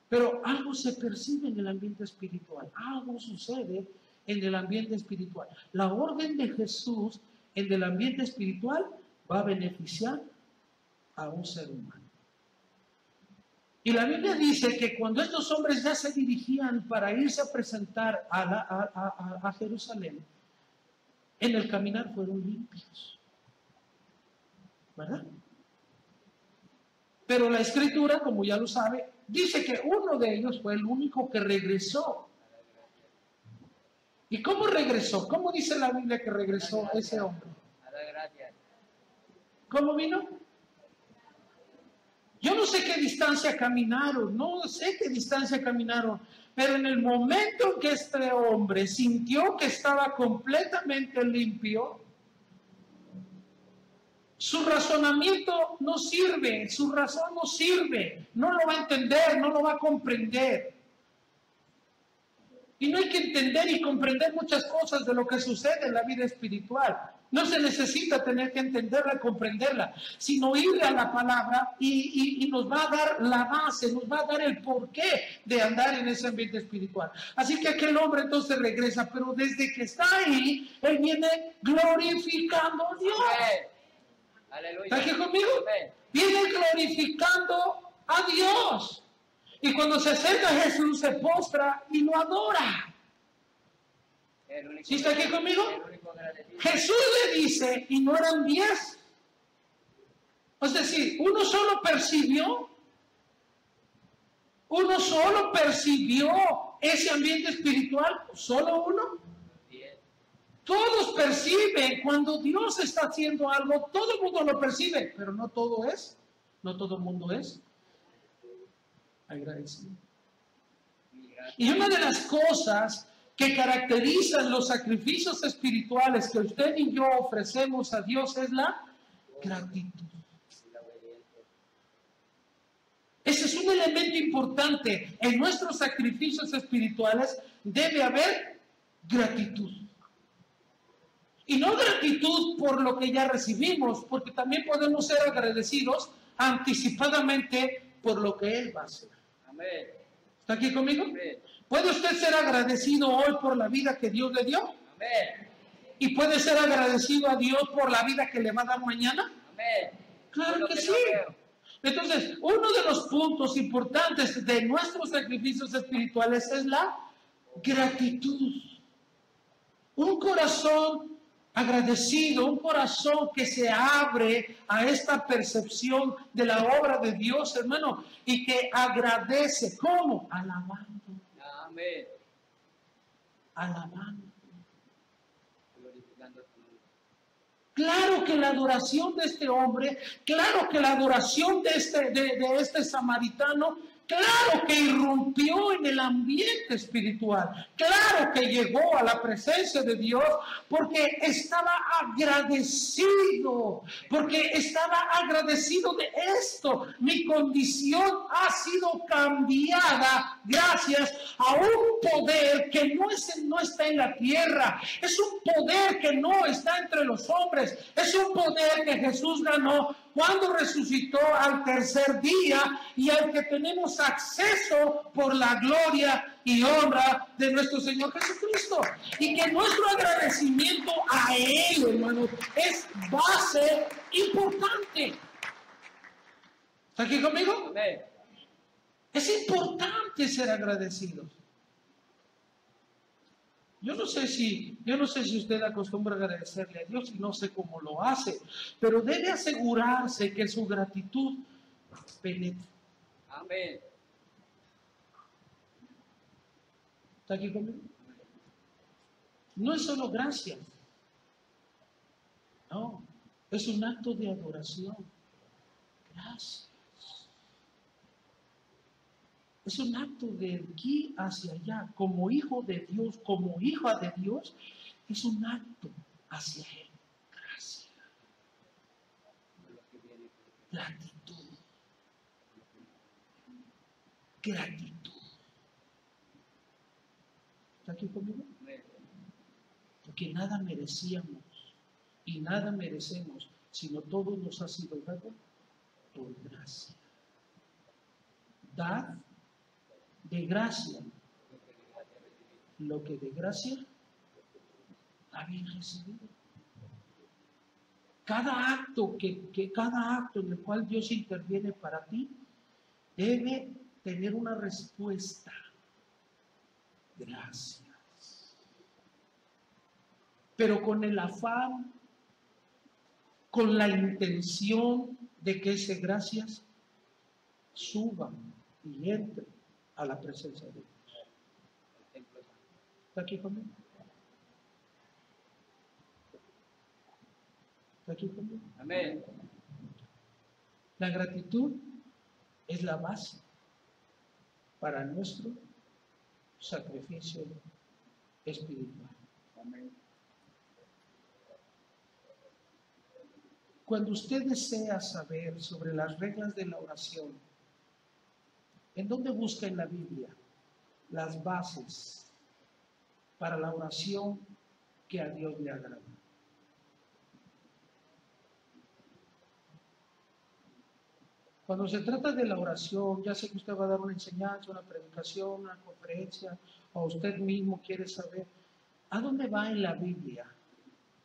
[SPEAKER 1] Pero algo se percibe en el ambiente espiritual, algo sucede en el ambiente espiritual. La orden de Jesús en el ambiente espiritual va a beneficiar a un ser humano. Y la Biblia dice que cuando estos hombres ya se dirigían para irse a presentar a Jerusalén, en el caminar fueron limpios. ¿Verdad? Pero la Escritura, como ya lo sabe, dice que uno de ellos fue el único que regresó. ¿Y cómo regresó? ¿Cómo dice la Biblia que regresó ese hombre? ¿Cómo vino? Yo no sé qué distancia caminaron, pero en el momento en que este hombre sintió que estaba completamente limpio, su razonamiento no sirve, su razón no sirve, no lo va a entender, no lo va a comprender. Y no hay que entender y comprender muchas cosas de lo que sucede en la vida espiritual. No se necesita tener que entenderla, comprenderla, sino ir a la palabra y nos va a dar la base, nos va a dar el porqué de andar en ese ambiente espiritual. Así que aquel hombre entonces regresa, pero desde que está ahí, él viene glorificando a Dios.
[SPEAKER 2] Aleluya.
[SPEAKER 1] ¿Está aquí conmigo?
[SPEAKER 2] Amén.
[SPEAKER 1] Viene glorificando a Dios. Y cuando se acerca a Jesús, se postra y lo adora. ¿Sí está aquí conmigo? Jesús le dice, y no eran 10. Es decir, uno solo percibió ese ambiente espiritual, solo uno. Todos perciben cuando Dios está haciendo algo, todo el mundo lo percibe, pero no todo el mundo es agradecido. Y una de las cosas que caracterizan los sacrificios espirituales que usted y yo ofrecemos a Dios es la gratitud. Ese es un elemento importante. En nuestros sacrificios espirituales debe haber gratitud. Y no gratitud por lo que ya recibimos, porque también podemos ser agradecidos anticipadamente por lo que Él va a hacer.
[SPEAKER 2] Amén.
[SPEAKER 1] ¿Está aquí conmigo?
[SPEAKER 2] Amén.
[SPEAKER 1] ¿Puede usted ser agradecido hoy por la vida que Dios le dio?
[SPEAKER 2] Amén.
[SPEAKER 1] ¿Y puede ser agradecido a Dios por la vida que le va a dar mañana?
[SPEAKER 2] Amén.
[SPEAKER 1] Claro que sí. Entonces, uno de los puntos importantes de nuestros sacrificios espirituales es la gratitud. Un corazón agradecido, un corazón que se abre a esta percepción de la obra de Dios, hermano, y que agradece. ¿Cómo? Alabando.
[SPEAKER 2] Amén.
[SPEAKER 1] Alabando.
[SPEAKER 2] Glorificando tu nombre.
[SPEAKER 1] Claro que la adoración de este hombre, claro que la adoración de este samaritano Claro que irrumpió en el ambiente espiritual. Claro que llegó a la presencia de Dios porque estaba agradecido. Porque estaba agradecido de esto. Mi condición ha sido cambiada gracias a un poder que no está en la tierra. Es un poder que no está entre los hombres. Es un poder que Jesús ganó cuando resucitó al tercer día y al que tenemos acceso por la gloria y honra de nuestro Señor Jesucristo. Y que nuestro agradecimiento a Él, hermanos, es base importante. ¿Está aquí conmigo?
[SPEAKER 2] Amén.
[SPEAKER 1] Es importante ser agradecidos. Yo no sé si usted acostumbra a agradecerle a Dios y no sé cómo lo hace, pero debe asegurarse que su gratitud penetre.
[SPEAKER 2] Amén.
[SPEAKER 1] ¿Está aquí conmigo? No es solo gracias. No, es un acto de adoración. Gracias. Es un acto de aquí hacia allá, como hijo de Dios, como hija de Dios, es un acto hacia Él. Gracias. Gratitud. Gratitud. ¿Está aquí conmigo? Porque nada merecíamos y nada merecemos, sino todo nos ha sido dado por gracia. Dad de gracia lo que de gracia habéis recibido. Cada acto cada acto en el cual Dios interviene para ti debe tener una respuesta. Gracias. Pero con el afán, con la intención de que ese gracias suba y entre a la presencia de Dios. ¿Está aquí conmigo? ¿Está aquí conmigo?
[SPEAKER 2] Amén.
[SPEAKER 1] La gratitud es la base para nuestro sacrificio espiritual.
[SPEAKER 2] Amén.
[SPEAKER 1] Cuando usted desea saber sobre las reglas de la oración, ¿en dónde busca en la Biblia las bases para la oración que a Dios le agrada? Cuando se trata de la oración, ya sé que usted va a dar una enseñanza, una predicación, una conferencia, o usted mismo quiere saber, ¿a dónde va en la Biblia?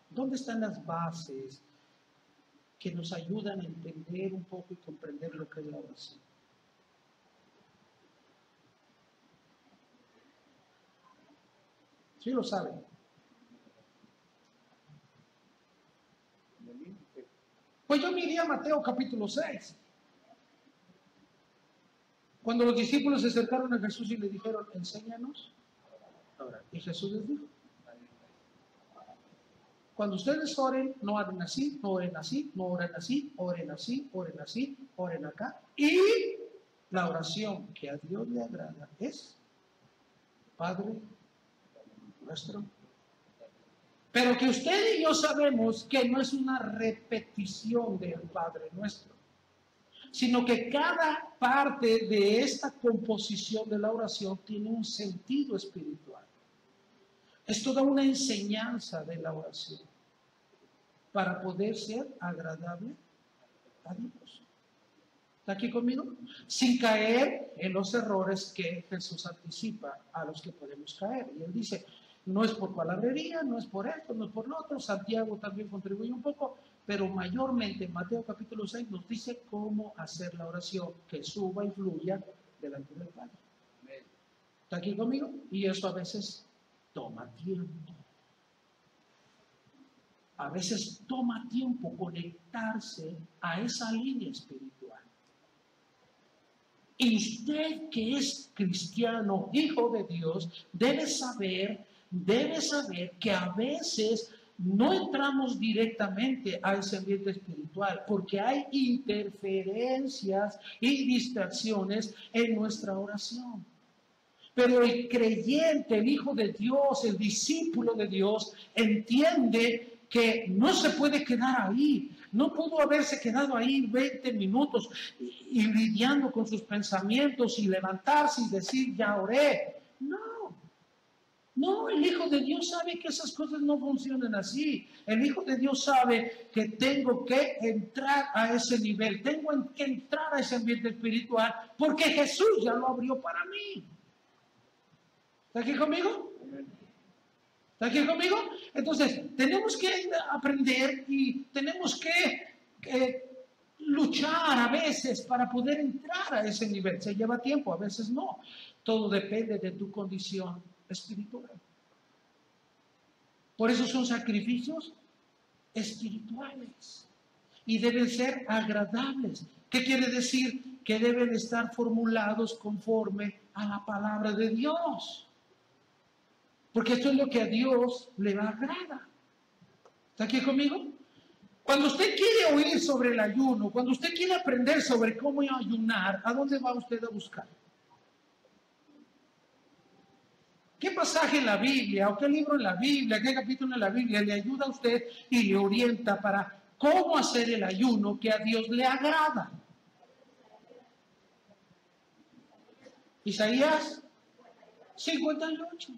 [SPEAKER 1] ¿Dónde están las bases que nos ayudan a entender un poco y comprender lo que es la oración? Sí lo saben. Pues yo me iría a Mateo capítulo 6. Cuando los discípulos se acercaron a Jesús y le dijeron, enséñanos. Ahora, y Jesús les dijo, cuando ustedes oren, no oren así, no oren así, no oren así, oren así, oren así, oren acá. Y la oración que a Dios le agrada es, Padre nuestro. Pero que usted y yo sabemos que no es una repetición del Padre nuestro, sino que cada parte de esta composición de la oración tiene un sentido espiritual. Es toda una enseñanza de la oración para poder ser agradable a Dios. ¿Está aquí conmigo? Sin caer en los errores que Jesús anticipa a los que podemos caer. Y Él dice, no es por palabrería, no es por esto, no es por lo otro. Santiago también contribuye un poco, pero mayormente Mateo capítulo 6 nos dice cómo hacer la oración que suba y fluya delante del Padre. ¿Está aquí conmigo? Y eso a veces toma tiempo. A veces toma tiempo conectarse a esa línea espiritual. Y usted que es cristiano, hijo de Dios, debe saber que a veces no entramos directamente a ese ambiente espiritual porque hay interferencias y distracciones en nuestra oración. Pero el creyente, el hijo de Dios, el discípulo de Dios, entiende que no se puede quedar ahí. No pudo haberse quedado ahí 20 minutos y lidiando con sus pensamientos y levantarse y decir, ya oré. No, el Hijo de Dios sabe que esas cosas no funcionan así. El Hijo de Dios sabe que tengo que entrar a ese nivel, tengo que entrar a ese ambiente espiritual porque Jesús ya lo abrió para mí. ¿Está aquí conmigo? ¿Está aquí conmigo? Entonces, tenemos que aprender y tenemos que luchar a veces para poder entrar a ese nivel. Se lleva tiempo, a veces no. Todo depende de tu condición espiritual. Por eso son sacrificios espirituales y deben ser agradables. ¿Qué quiere decir? Que deben estar formulados conforme a la palabra de Dios. Porque esto es lo que a Dios le agrada. ¿Está aquí conmigo? Cuando usted quiere oír sobre el ayuno, cuando usted quiere aprender sobre cómo ayunar, ¿a dónde va usted a buscar? ¿Qué pasaje en la Biblia o qué libro en la Biblia, qué capítulo en la Biblia le ayuda a usted y le orienta para cómo hacer el ayuno que a Dios le agrada? Isaías 58.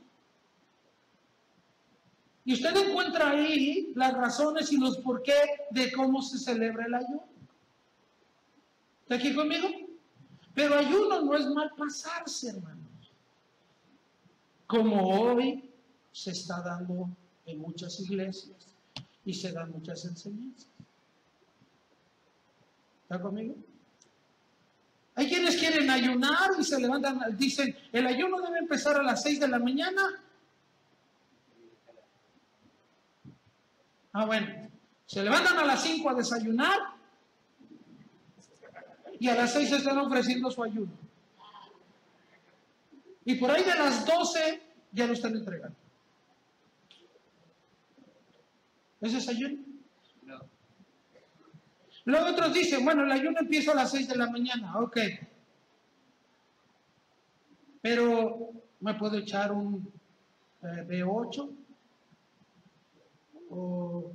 [SPEAKER 1] Y usted encuentra ahí las razones y los por qué de cómo se celebra el ayuno. ¿Está aquí conmigo? Pero ayuno no es mal pasarse, hermanos. Como hoy se está dando en muchas iglesias y se dan muchas enseñanzas. ¿Está conmigo? Hay quienes quieren ayunar y se levantan, dicen, el ayuno debe empezar a las 6 de la mañana. Bueno, se levantan a las 5 a desayunar y a las 6 se están ofreciendo su ayuno. Y por ahí de las 12 ya lo están entregando. ¿Ese es ayuno?
[SPEAKER 2] No.
[SPEAKER 1] Luego otros dicen, bueno, el ayuno empieza a las 6 de la mañana, ok. Pero me puedo echar un B8 o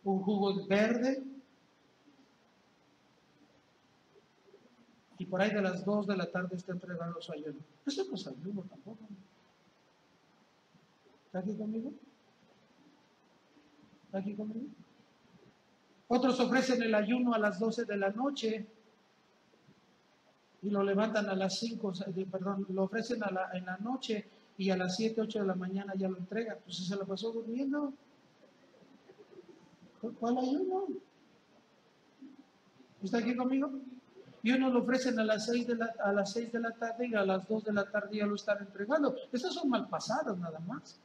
[SPEAKER 1] un jugo verde. Y por ahí de las 2 de la tarde está entregando su ayuno. Eso no es ayuno tampoco. ¿Está aquí conmigo? ¿Está aquí conmigo? Otros ofrecen el ayuno a las 12 de la noche y lo levantan a las 5, perdón, lo ofrecen en la noche y a las 7, 8 de la mañana ya lo entregan. Pues se lo pasó durmiendo. ¿Cuál ayuno? ¿Está aquí conmigo? Y uno lo ofrecen a las 6 de la tarde y a las 2 de la tarde ya lo están entregando. Esas son malpasadas nada más.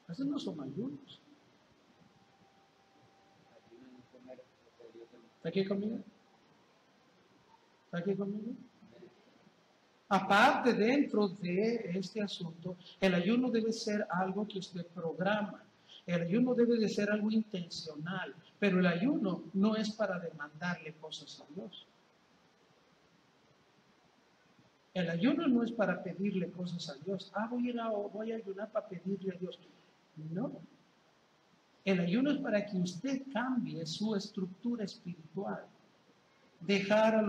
[SPEAKER 1] Esos no son ayunos. ¿Está aquí conmigo? ¿Está aquí conmigo? Aparte, dentro de este asunto, el ayuno debe ser algo que usted programa. El ayuno debe de ser algo intencional, pero el ayuno no es para demandarle cosas a Dios. El ayuno no es para pedirle cosas a Dios. Voy a ayunar para pedirle a Dios. No. El ayuno es para que usted cambie su estructura espiritual. Dejar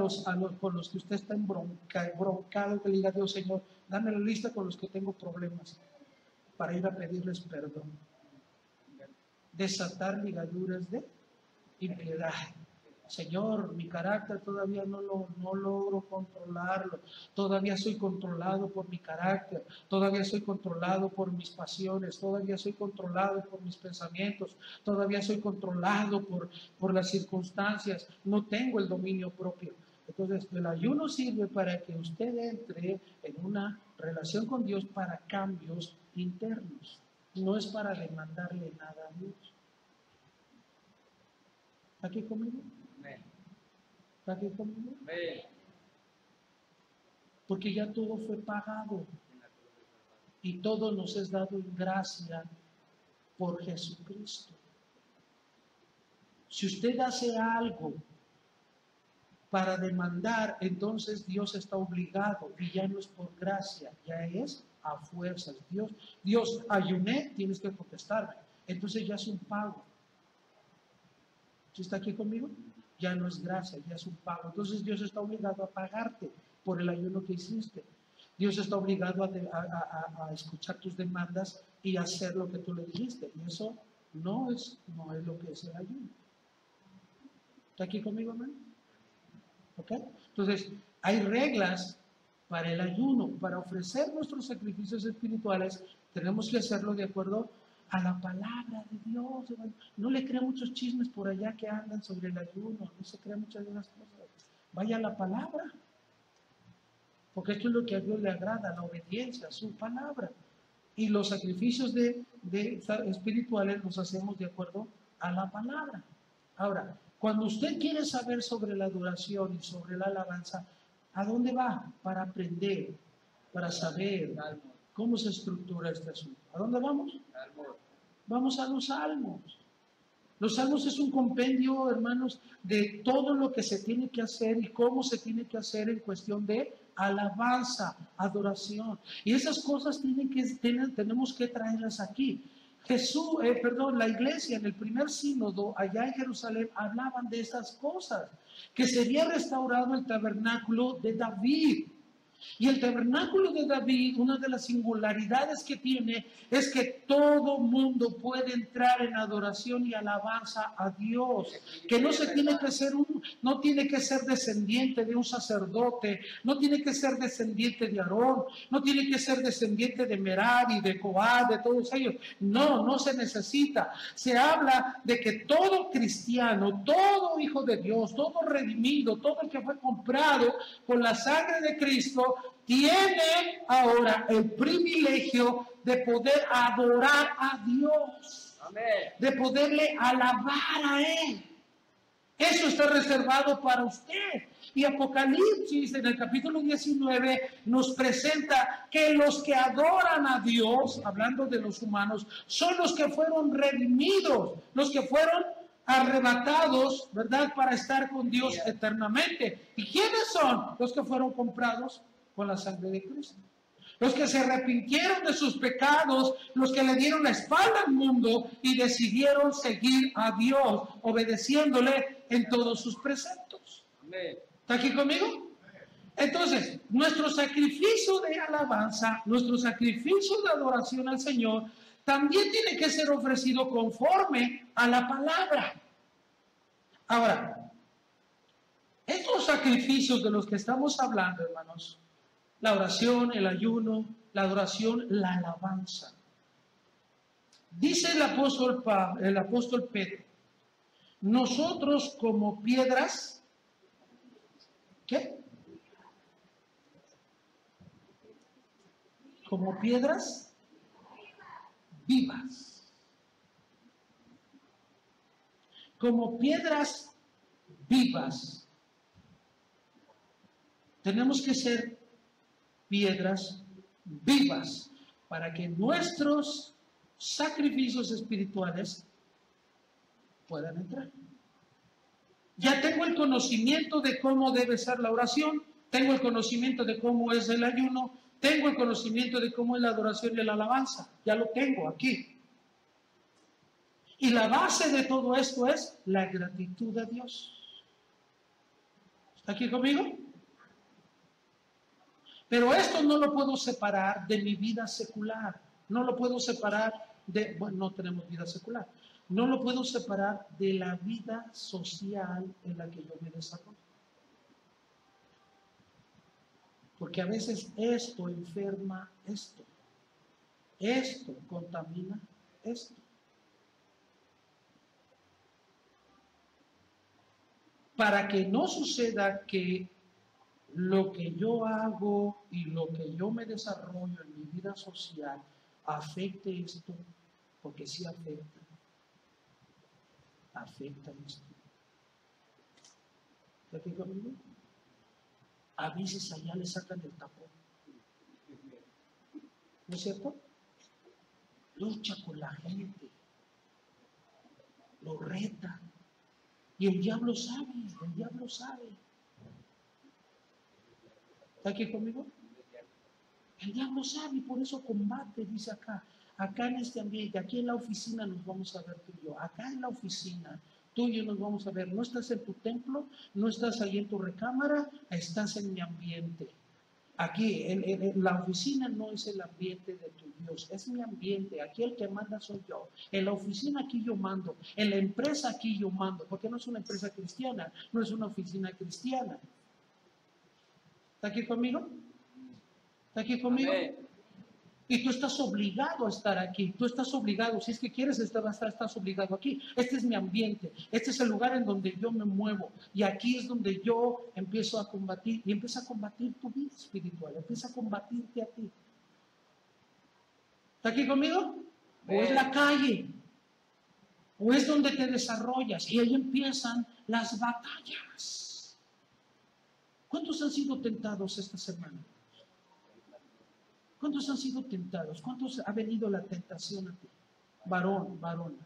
[SPEAKER 1] con los que usted está embroncado, que le diga a Dios, Señor, dame la lista con los que tengo problemas para ir a pedirles perdón. Desatar ligaduras de impiedad. Señor, mi carácter todavía no logro controlarlo. Todavía soy controlado por mi carácter. Todavía soy controlado por mis pasiones. Todavía soy controlado por mis pensamientos. Todavía soy controlado por las circunstancias. No tengo el dominio propio. Entonces, el ayuno sirve para que usted entre en una relación con Dios para cambios internos. No es para demandarle nada a Dios. ¿Está aquí conmigo? ¿Está aquí conmigo? Porque ya todo fue pagado. y todo nos es dado en gracia por Jesucristo. Si usted hace algo para demandar, entonces Dios está obligado y ya no es por gracia, ya es a fuerzas. Dios, ayuné, tienes que contestarme. Entonces ya es un pago. ¿Sí está aquí conmigo? Ya no es gracia, ya es un pago. Entonces Dios está obligado a pagarte por el ayuno que hiciste. Dios está obligado a escuchar tus demandas y hacer lo que tú le dijiste. Y eso no es lo que es el ayuno. ¿Está aquí conmigo, hermano? ¿Ok? Entonces, hay reglas para el ayuno. Para ofrecer nuestros sacrificios espirituales, tenemos que hacerlo de acuerdo a la palabra de Dios. No le crea muchos chismes por allá que andan sobre el ayuno. No se crea muchas de las cosas. Vaya a la palabra. Porque esto es lo que a Dios le agrada, la obediencia a su palabra. Y los sacrificios espirituales los hacemos de acuerdo a la palabra. Ahora, cuando usted quiere saber sobre la adoración y sobre la alabanza, ¿a dónde va? Para aprender, para saber cómo se estructura este asunto. ¿A dónde vamos? Vamos a los salmos. Los salmos es un compendio, hermanos, de todo lo que se tiene que hacer y cómo se tiene que hacer en cuestión de alabanza, adoración. Y esas cosas tenemos que traerlas aquí. La iglesia en el primer sínodo allá en Jerusalén hablaban de esas cosas, que sería restaurado el tabernáculo de David. Y el tabernáculo de David, una de las singularidades que tiene es que todo mundo puede entrar en adoración y alabanza a Dios, que no tiene que ser descendiente de un sacerdote, no tiene que ser descendiente de Aarón, no tiene que ser descendiente de Merari, de Coat, de todos ellos. No se necesita. Se habla de que todo cristiano, todo hijo de Dios, todo redimido, todo el que fue comprado con la sangre de Cristo, tiene ahora el privilegio de poder adorar a Dios. Amén. De poderle alabar a Él. Eso está reservado para usted. Y Apocalipsis en el capítulo 19 nos presenta que los que adoran a Dios, hablando de los humanos, son los que fueron redimidos, los que fueron arrebatados, ¿verdad?, para estar con Dios eternamente. ¿Y quiénes son los que fueron comprados con la sangre de Cristo? Los que se arrepintieron de sus pecados, los que le dieron la espalda al mundo y decidieron seguir a Dios, obedeciéndole en todos sus preceptos. Amén. ¿Está aquí conmigo? Entonces, nuestro sacrificio de alabanza, nuestro sacrificio de adoración al Señor, también tiene que ser ofrecido conforme a la palabra. Ahora, estos sacrificios de los que estamos hablando, hermanos, la oración, el ayuno, la adoración, la alabanza. Dice el apóstol Pedro, nosotros como piedras, ¿qué? Como piedras vivas. Como piedras vivas. Tenemos que ser piedras vivas para que nuestros sacrificios espirituales puedan entrar. Ya tengo el conocimiento de cómo debe ser la oración, tengo el conocimiento de cómo es el ayuno, tengo el conocimiento de cómo es la adoración y la alabanza, ya lo tengo aquí. Y la base de todo esto es la gratitud a Dios. ¿Está aquí conmigo? Pero esto no lo puedo separar de mi vida secular. No lo puedo separar no tenemos vida secular. No lo puedo separar de la vida social en la que yo me desarrollo. Porque a veces esto enferma esto. Esto contamina esto. Para que no suceda que lo que yo hago y lo que yo me desarrollo en mi vida social afecte esto, porque sí afecta esto. ¿Está aquí conmigo? A veces allá le sacan el tapón. ¿No es cierto? Lucha con la gente, lo reta. Y el diablo sabe, el diablo sabe. ¿Está aquí conmigo? El diablo sabe y por eso combate, dice acá. Acá en este ambiente, aquí en la oficina nos vamos a ver tú y yo. Acá en la oficina, tú y yo nos vamos a ver. No estás en tu templo, no estás ahí en tu recámara, estás en mi ambiente. Aquí, en la oficina no es el ambiente de tu Dios, es mi ambiente. Aquí el que manda soy yo. En la oficina aquí yo mando. En la empresa aquí yo mando. Porque no es una empresa cristiana, no es una oficina cristiana. ¿Está aquí conmigo? ¿Está aquí conmigo?
[SPEAKER 2] Amén.
[SPEAKER 1] Y tú estás obligado a estar aquí, tú estás obligado, si es que quieres estar, estás obligado aquí. Este es mi ambiente, este es el lugar en donde yo me muevo y aquí es donde yo empiezo a combatir y empieza a combatir tu vida espiritual, empieza a combatirte a ti. ¿Está aquí conmigo? O es la calle, o es donde te desarrollas y ahí empiezan las batallas. ¿Cuántos han sido tentados esta semana? ¿Cuántos han sido tentados? ¿Cuántos ha venido la tentación a ti? Varón, varona.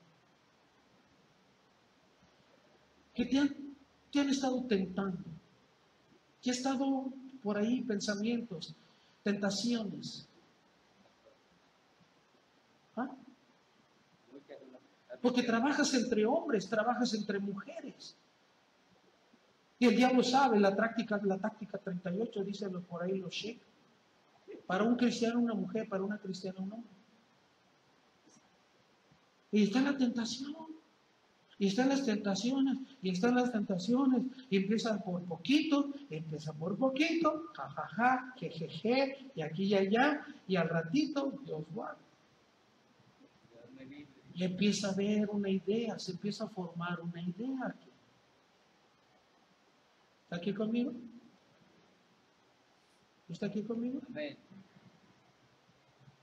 [SPEAKER 1] Que te han estado tentando. Que ha estado por ahí pensamientos, tentaciones. ¿Ah? Porque trabajas entre hombres, trabajas entre mujeres. Y el diablo sabe, la táctica 38 dice por ahí los sheiks. Para un cristiano una mujer, para una cristiana un hombre. Y está la tentación. Y están las tentaciones, y están las tentaciones, y empiezan por poquito, jajaja, jejeje, y aquí y allá, y al ratito, Dios guarda. Y empieza a ver una idea, se empieza a formar una idea aquí. ¿Está aquí conmigo? ¿Está aquí conmigo?
[SPEAKER 2] Amén.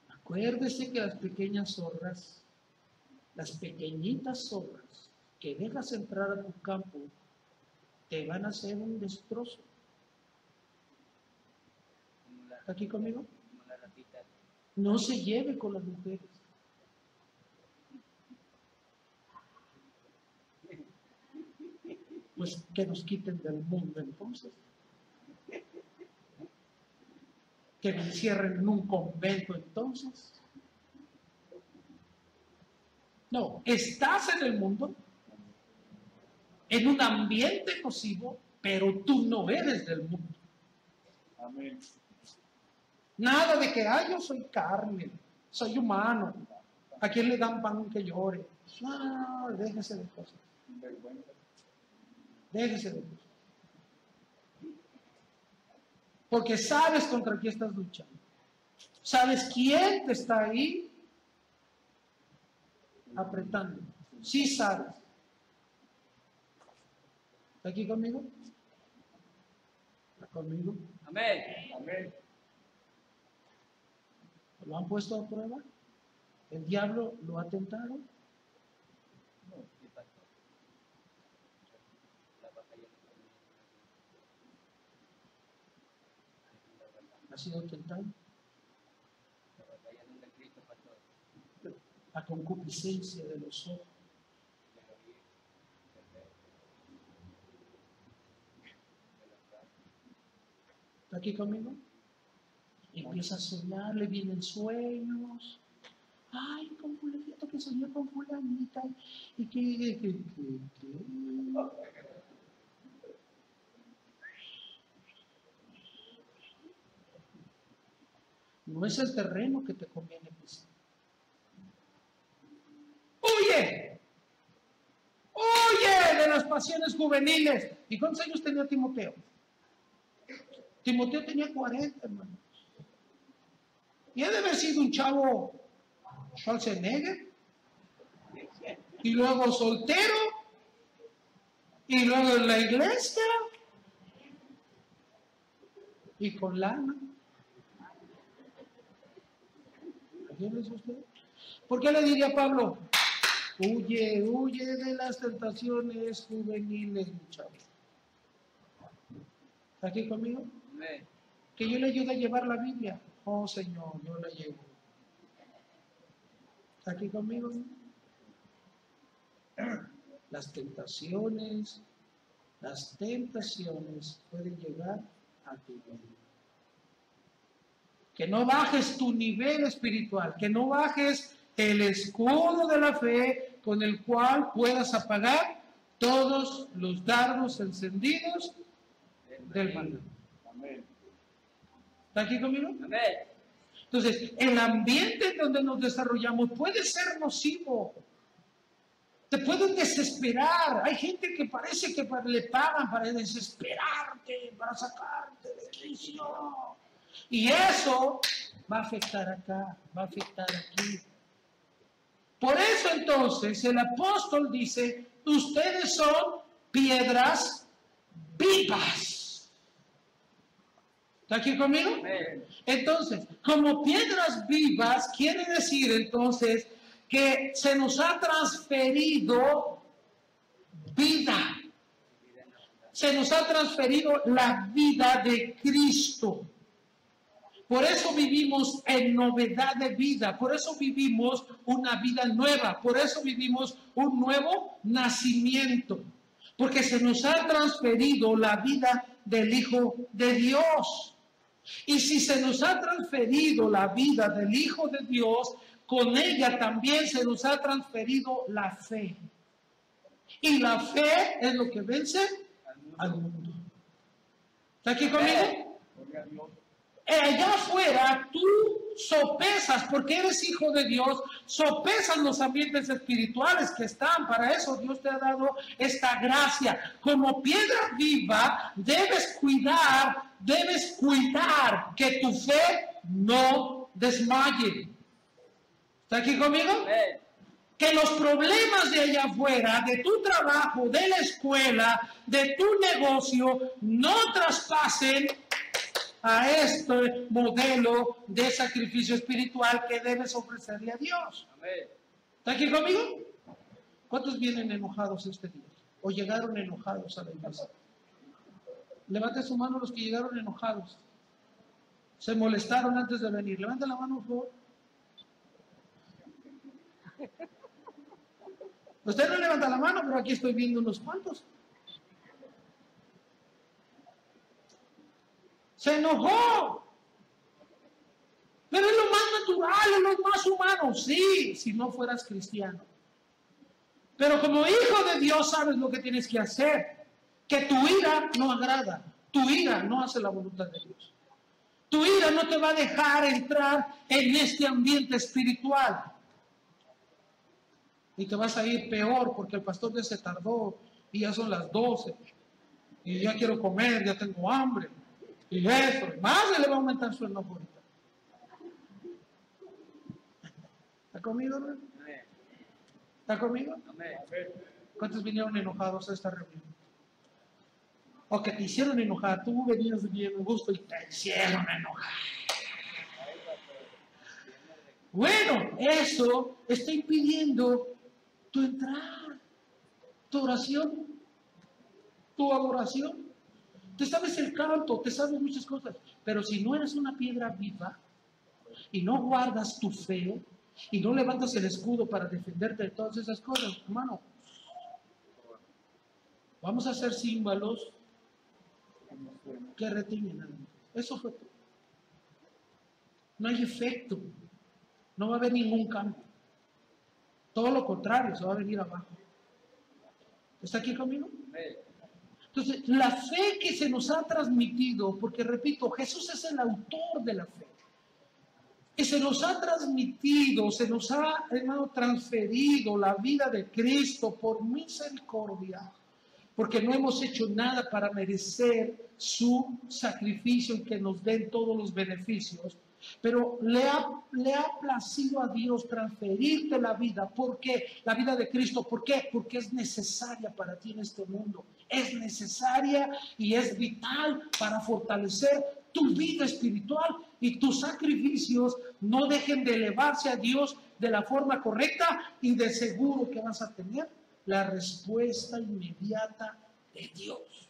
[SPEAKER 1] Acuérdese que las pequeñas zorras, las pequeñitas zorras que dejas entrar a tu campo, te van a hacer un destrozo. ¿Está aquí conmigo?
[SPEAKER 2] Como la ratita.
[SPEAKER 1] No se lleve con las mujeres. Pues que nos quiten del mundo entonces. Que me encierren en un convento entonces. No, estás en el mundo, en un ambiente nocivo, pero tú no eres del mundo.
[SPEAKER 3] Amén.
[SPEAKER 1] Nada de que, yo soy carne, soy humano. ¿A quién le dan pan que llore? No, déjese de cosas. Déjese de cosas. Porque sabes contra quién estás luchando. Sabes quién te está ahí apretando. Sí sabes. ¿Está aquí conmigo? ¿Está conmigo?
[SPEAKER 2] Amén.
[SPEAKER 3] Amén.
[SPEAKER 1] ¿Lo han puesto a prueba? ¿El diablo lo ha tentado?
[SPEAKER 2] No, ¿qué pasó? La batalla
[SPEAKER 1] ¿Ha sido tentado?
[SPEAKER 2] la batalla nunca Cristo pasó.
[SPEAKER 1] La concupiscencia de los ojos. ¿Está aquí conmigo? Empieza a soñar, le vienen sueños. Ay, con fulanito que soñé con fulanita. Y que. No es el terreno que te conviene pisar. ¡Huye! ¡Huye de las pasiones juveniles! ¿Y cuántos años tenía Timoteo? Timoteo tenía 40, hermano. Y ha de haber sido un chavo Schwarzenegger, y luego soltero, y luego en la iglesia, y con lana. ¿Imagínense usted? ¿Por qué le diría a Pablo? Huye, huye de las tentaciones juveniles, muchachos. ¿Está aquí conmigo?
[SPEAKER 2] Amén.
[SPEAKER 1] Que yo le ayude a llevar la Biblia. Oh, Señor, yo la llevo. ¿Está aquí conmigo? Las tentaciones pueden llegar a tu vida. Que no bajes tu nivel espiritual, que no bajes el escudo de la fe con el cual puedas apagar todos los dardos encendidos del mal. ¿Está aquí conmigo?
[SPEAKER 2] Amén.
[SPEAKER 1] Entonces, el ambiente en donde nos desarrollamos puede ser nocivo. Te pueden desesperar. Hay gente que parece que le pagan para desesperarte, para sacarte de quicio. Y eso va a afectar acá, va a afectar aquí. Por eso entonces el apóstol dice, ustedes son piedras vivas. ¿Está aquí conmigo?
[SPEAKER 2] Amén.
[SPEAKER 1] Entonces, como piedras vivas, quiere decir entonces que se nos ha transferido vida. Se nos ha transferido la vida de Cristo. Por eso vivimos en novedad de vida, por eso vivimos una vida nueva, por eso vivimos un nuevo nacimiento, porque se nos ha transferido la vida del Hijo de Dios. Y si se nos ha transferido la vida del Hijo de Dios, con ella también se nos ha transferido la fe. Y la fe es lo que vence al mundo. ¿Está aquí conmigo? Allá afuera tú sopesas, porque eres hijo de Dios, sopesas los ambientes espirituales que están. Para eso Dios te ha dado esta gracia. Como piedra viva debes cuidar que tu fe no desmaye. ¿Está aquí conmigo?
[SPEAKER 2] Amén.
[SPEAKER 1] Que los problemas de allá afuera, de tu trabajo, de la escuela, de tu negocio, no traspasen a este modelo de sacrificio espiritual que debes ofrecerle a Dios.
[SPEAKER 2] Amén.
[SPEAKER 1] ¿Está aquí conmigo? ¿Cuántos vienen enojados este día? ¿O llegaron enojados a la iglesia? Levante su mano los que llegaron enojados. Se molestaron antes de venir. Levanta la mano, por favor. Usted no levanta la mano, pero aquí estoy viendo unos cuantos. Se enojó. Pero es lo más natural, es lo más humano. Sí, si no fueras cristiano. Pero como hijo de Dios sabes lo que tienes que hacer. Que tu ira no agrada. Tu ira no hace la voluntad de Dios. Tu ira no te va a dejar entrar en este ambiente espiritual. Y te vas a ir peor porque el pastor ya se tardó y ya son las 12. Y ya quiero comer, ya tengo hambre. Y eso, más le va a aumentar su enojo ahorita. ¿Está conmigo, hermano?
[SPEAKER 2] Amén.
[SPEAKER 1] ¿Está conmigo?
[SPEAKER 2] Amén.
[SPEAKER 1] ¿Cuántos vinieron enojados a esta reunión? O que te hicieron enojar, tú venías bien a gusto y te hicieron enojar. Bueno, eso está impidiendo tu entrar, tu oración, tu adoración. Te sabes el canto, te sabes muchas cosas, pero si no eres una piedra viva y no guardas tu fe y no levantas el escudo para defenderte de todas esas cosas, hermano, vamos a hacer címbalos que retienen algo. Eso fue todo. No hay efecto, no va a haber ningún cambio. Todo lo contrario, se va a venir abajo. ¿Está aquí conmigo?
[SPEAKER 2] Amén.
[SPEAKER 1] Entonces, la fe que se nos ha transmitido, porque repito, Jesús es el autor de la fe, que se nos ha transmitido, se nos ha, hermano, transferido la vida de Cristo por misericordia, porque no hemos hecho nada para merecer su sacrificio y que nos den todos los beneficios, pero le ha placido a Dios transferirte la vida. ¿Por qué? La vida de Cristo. ¿Por qué? Porque es necesaria para ti en este mundo. Es necesaria y es vital para fortalecer tu vida espiritual, y tus sacrificios no dejen de elevarse a Dios de la forma correcta, y de seguro que vas a tener la respuesta inmediata de Dios.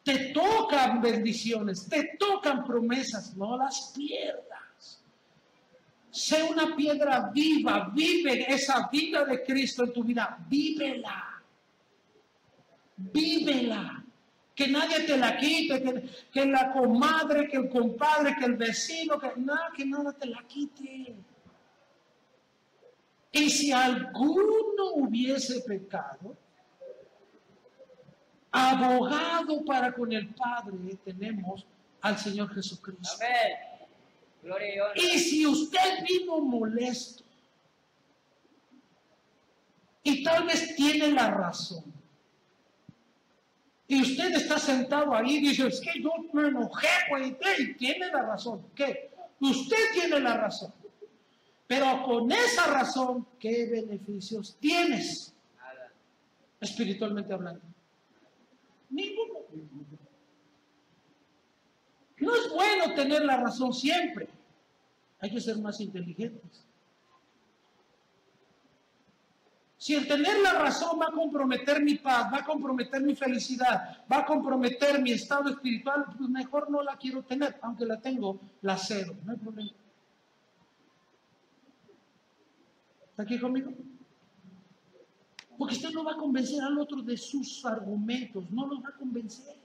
[SPEAKER 1] Te tocan bendiciones, te tocan promesas, no las pierdas. Sé una piedra viva, vive esa vida de Cristo en tu vida, vívela, vívela. Que nadie te la quite, que la comadre, que el compadre, que el vecino, que nada te la quite. Y si alguno hubiese pecado, abogado para con el Padre tenemos al Señor Jesucristo.
[SPEAKER 2] Amén. Gloria y honra.
[SPEAKER 1] Y si usted vino molesto y tal vez tiene la razón, y usted está sentado ahí y dice, es que yo me enojé, güey, y tiene la razón. ¿Qué? Usted tiene la razón. Pero con esa razón, ¿qué beneficios tienes?
[SPEAKER 2] Nada.
[SPEAKER 1] Espiritualmente hablando. Ninguno. No es bueno tener la razón siempre. Hay que ser más inteligentes. Si el tener la razón va a comprometer mi paz, va a comprometer mi felicidad, va a comprometer mi estado espiritual, pues mejor no la quiero tener, aunque la tengo, la cedo, no hay problema. ¿Está aquí conmigo? Porque usted no va a convencer al otro de sus argumentos, no los va a convencer.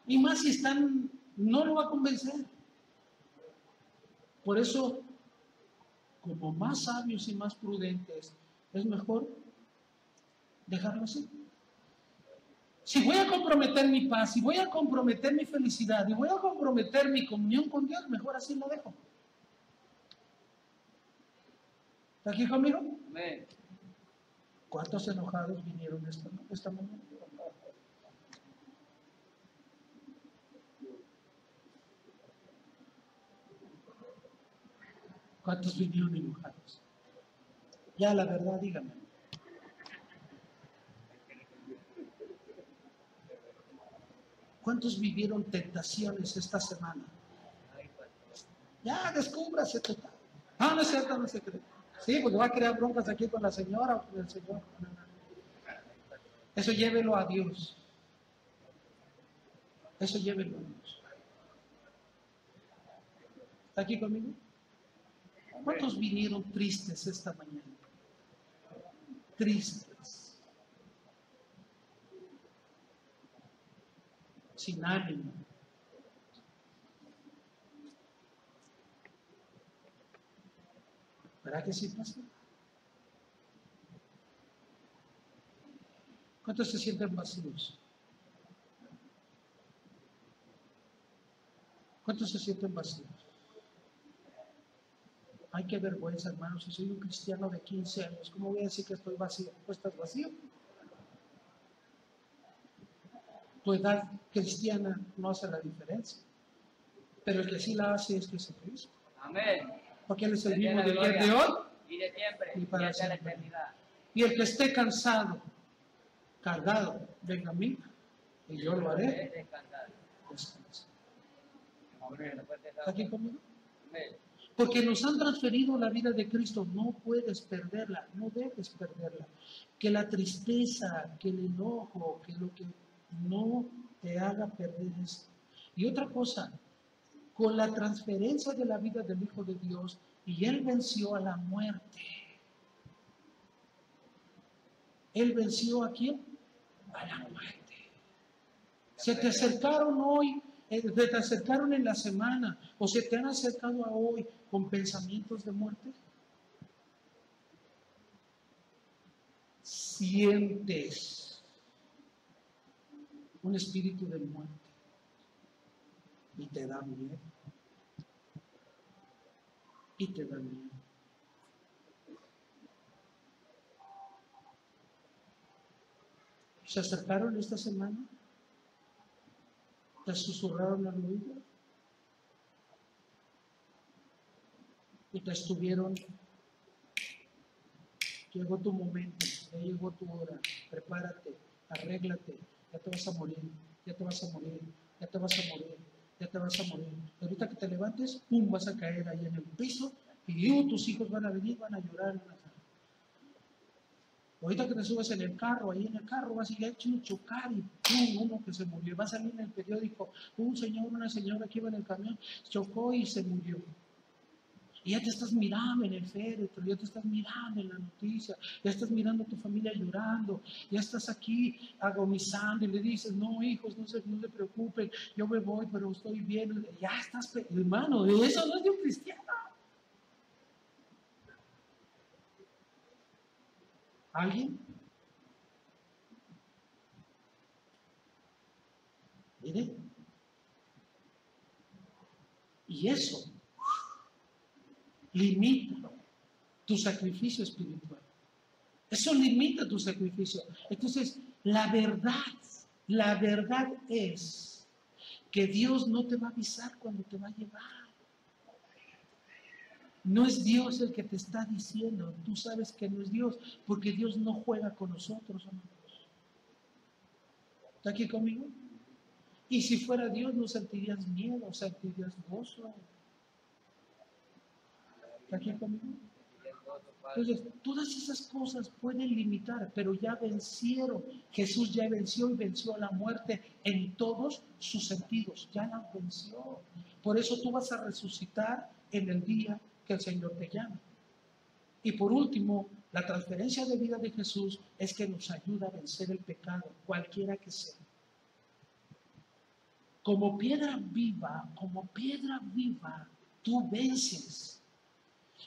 [SPEAKER 1] Y más si están, no lo va a convencer. Por eso, como más sabios y más prudentes, es mejor dejarlo así. Si voy a comprometer mi paz, si voy a comprometer mi felicidad y voy a comprometer mi comunión con Dios, mejor así lo dejo. ¿Está aquí conmigo?
[SPEAKER 2] Amén.
[SPEAKER 1] ¿Cuántos enojados vinieron esta mañana? ¿Cuántos vinieron enojados? Ya, la verdad, dígame. ¿Cuántos vivieron tentaciones esta semana?
[SPEAKER 2] Ay, pastor.
[SPEAKER 1] Ya, descúbrase total. No, no es cierto, no se cree. Sí, porque va a crear broncas aquí con la señora o con el señor. Eso llévelo a Dios. Eso llévelo a Dios. ¿Está aquí conmigo? ¿Cuántos vinieron tristes esta mañana? Tristes. Sin ánimo. ¿Verdad que sí pasa? ¿Cuántos se sienten vacíos? ¿Cuántos se sienten vacíos? Ay, qué vergüenza, hermanos. Si soy un cristiano de 15 años, ¿cómo voy a decir que estoy vacío? ¿Tú estás vacío? Tu edad cristiana no hace la diferencia. Pero el que sí la hace es Jesucristo.
[SPEAKER 2] Amén.
[SPEAKER 1] Porque Él es el
[SPEAKER 2] Él tiene
[SPEAKER 1] mismo de
[SPEAKER 2] la
[SPEAKER 1] ayer, de
[SPEAKER 2] gloria.
[SPEAKER 1] hoy
[SPEAKER 2] Y de siempre.
[SPEAKER 1] y
[SPEAKER 2] Y
[SPEAKER 1] para
[SPEAKER 2] hasta la
[SPEAKER 1] siempre.
[SPEAKER 2] eternidad.
[SPEAKER 1] Y el que esté cansado, cargado, venga a mí y yo lo haré.
[SPEAKER 2] Es descansar.
[SPEAKER 1] Descansa.
[SPEAKER 2] Amén.
[SPEAKER 1] ¿Está aquí conmigo?
[SPEAKER 2] Amén.
[SPEAKER 1] Porque nos han transferido la vida de Cristo, no puedes perderla, no debes perderla. Que la tristeza, que el enojo, que lo que no te haga perder esto. Y otra cosa, con la transferencia de la vida del Hijo de Dios, y Él venció a la muerte. ¿Él venció a quién? A la muerte. Se te acercaron hoy, se te acercaron en la semana, o se te han acercado a hoy con pensamientos de muerte. Sientes un espíritu de muerte y te da miedo. Y te da miedo. ¿Se acercaron esta semana? ¿Te susurraron al oído? Y te estuvieron, llegó tu momento, ya llegó tu hora, prepárate, arréglate, ya te vas a morir, ya te vas a morir, ya te vas a morir, ya te vas a morir. Y ahorita que te levantes, pum, vas a caer ahí en el piso y tus hijos van a venir, van a llorar. Ahorita que te subes en el carro, ahí en el carro vas a ir a chocar y pum, uno que se murió. Va a salir en el periódico, un señor, una señora que iba en el camión, chocó y se murió. Y ya te estás mirando en el féretro, ya te estás mirando en la noticia, ya estás mirando a tu familia llorando, ya estás aquí agonizando y le dices, no hijos, no se preocupen, yo me voy, pero estoy bien. Ya estás, hermano, eso no es de un cristiano. ¿Alguien? Mire. Y eso limita tu sacrificio espiritual. Eso limita tu sacrificio. Entonces, la verdad es que Dios no te va a avisar cuando te va a llevar. No es Dios el que te está diciendo. Tú sabes que no es Dios, porque Dios no juega con nosotros, hermanos. ¿Está aquí conmigo? Y si fuera Dios, no sentirías miedo, sentirías gozo. ¿Está aquí conmigo? Entonces, todas esas cosas pueden limitar, pero ya vencieron. Jesús ya venció y venció a la muerte en todos sus sentidos. Ya la venció. Por eso tú vas a resucitar en el día que el Señor te llame. Y por último, la transferencia de vida de Jesús es que nos ayuda a vencer el pecado, cualquiera que sea. Como piedra viva, tú vences.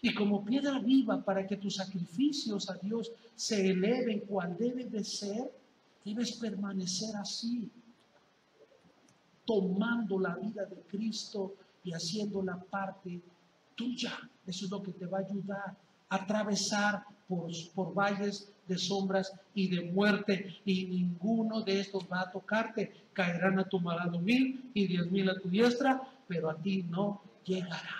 [SPEAKER 1] Y como piedra viva, para que tus sacrificios a Dios se eleven cual debe de ser, debes permanecer así, tomando la vida de Cristo y haciéndola parte tuya. Eso es lo que te va a ayudar a atravesar por valles de sombras y de muerte, y ninguno de estos va a tocarte. Caerán a tu lado 1000 y 10,000 a tu diestra, pero a ti no llegará.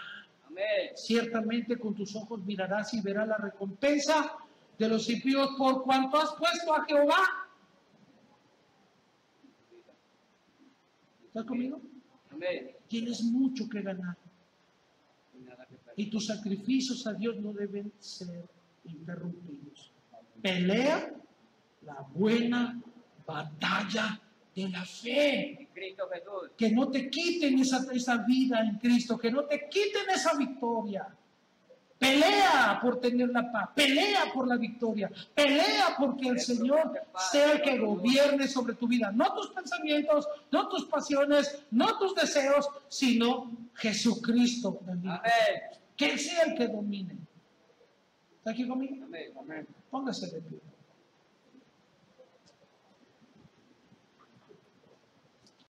[SPEAKER 1] Amén. Ciertamente con tus ojos mirarás y verás la recompensa de los impíos por cuanto has puesto a Jehová. ¿Estás conmigo? Amén. Tienes mucho que ganar. Y tus sacrificios a Dios no deben ser interrumpidos. Pelea la buena batalla de la fe. En Cristo Jesús. Que no te quiten esa vida en Cristo, que no te quiten esa victoria. Pelea por tener la paz, pelea por la victoria, pelea porque el Señor sea el que gobierne sobre tu vida. No tus pensamientos, no tus pasiones, no tus deseos, sino Jesucristo. Amén. Que Él sea el que domine. ¿Está aquí conmigo? Amén. Póngase de pie.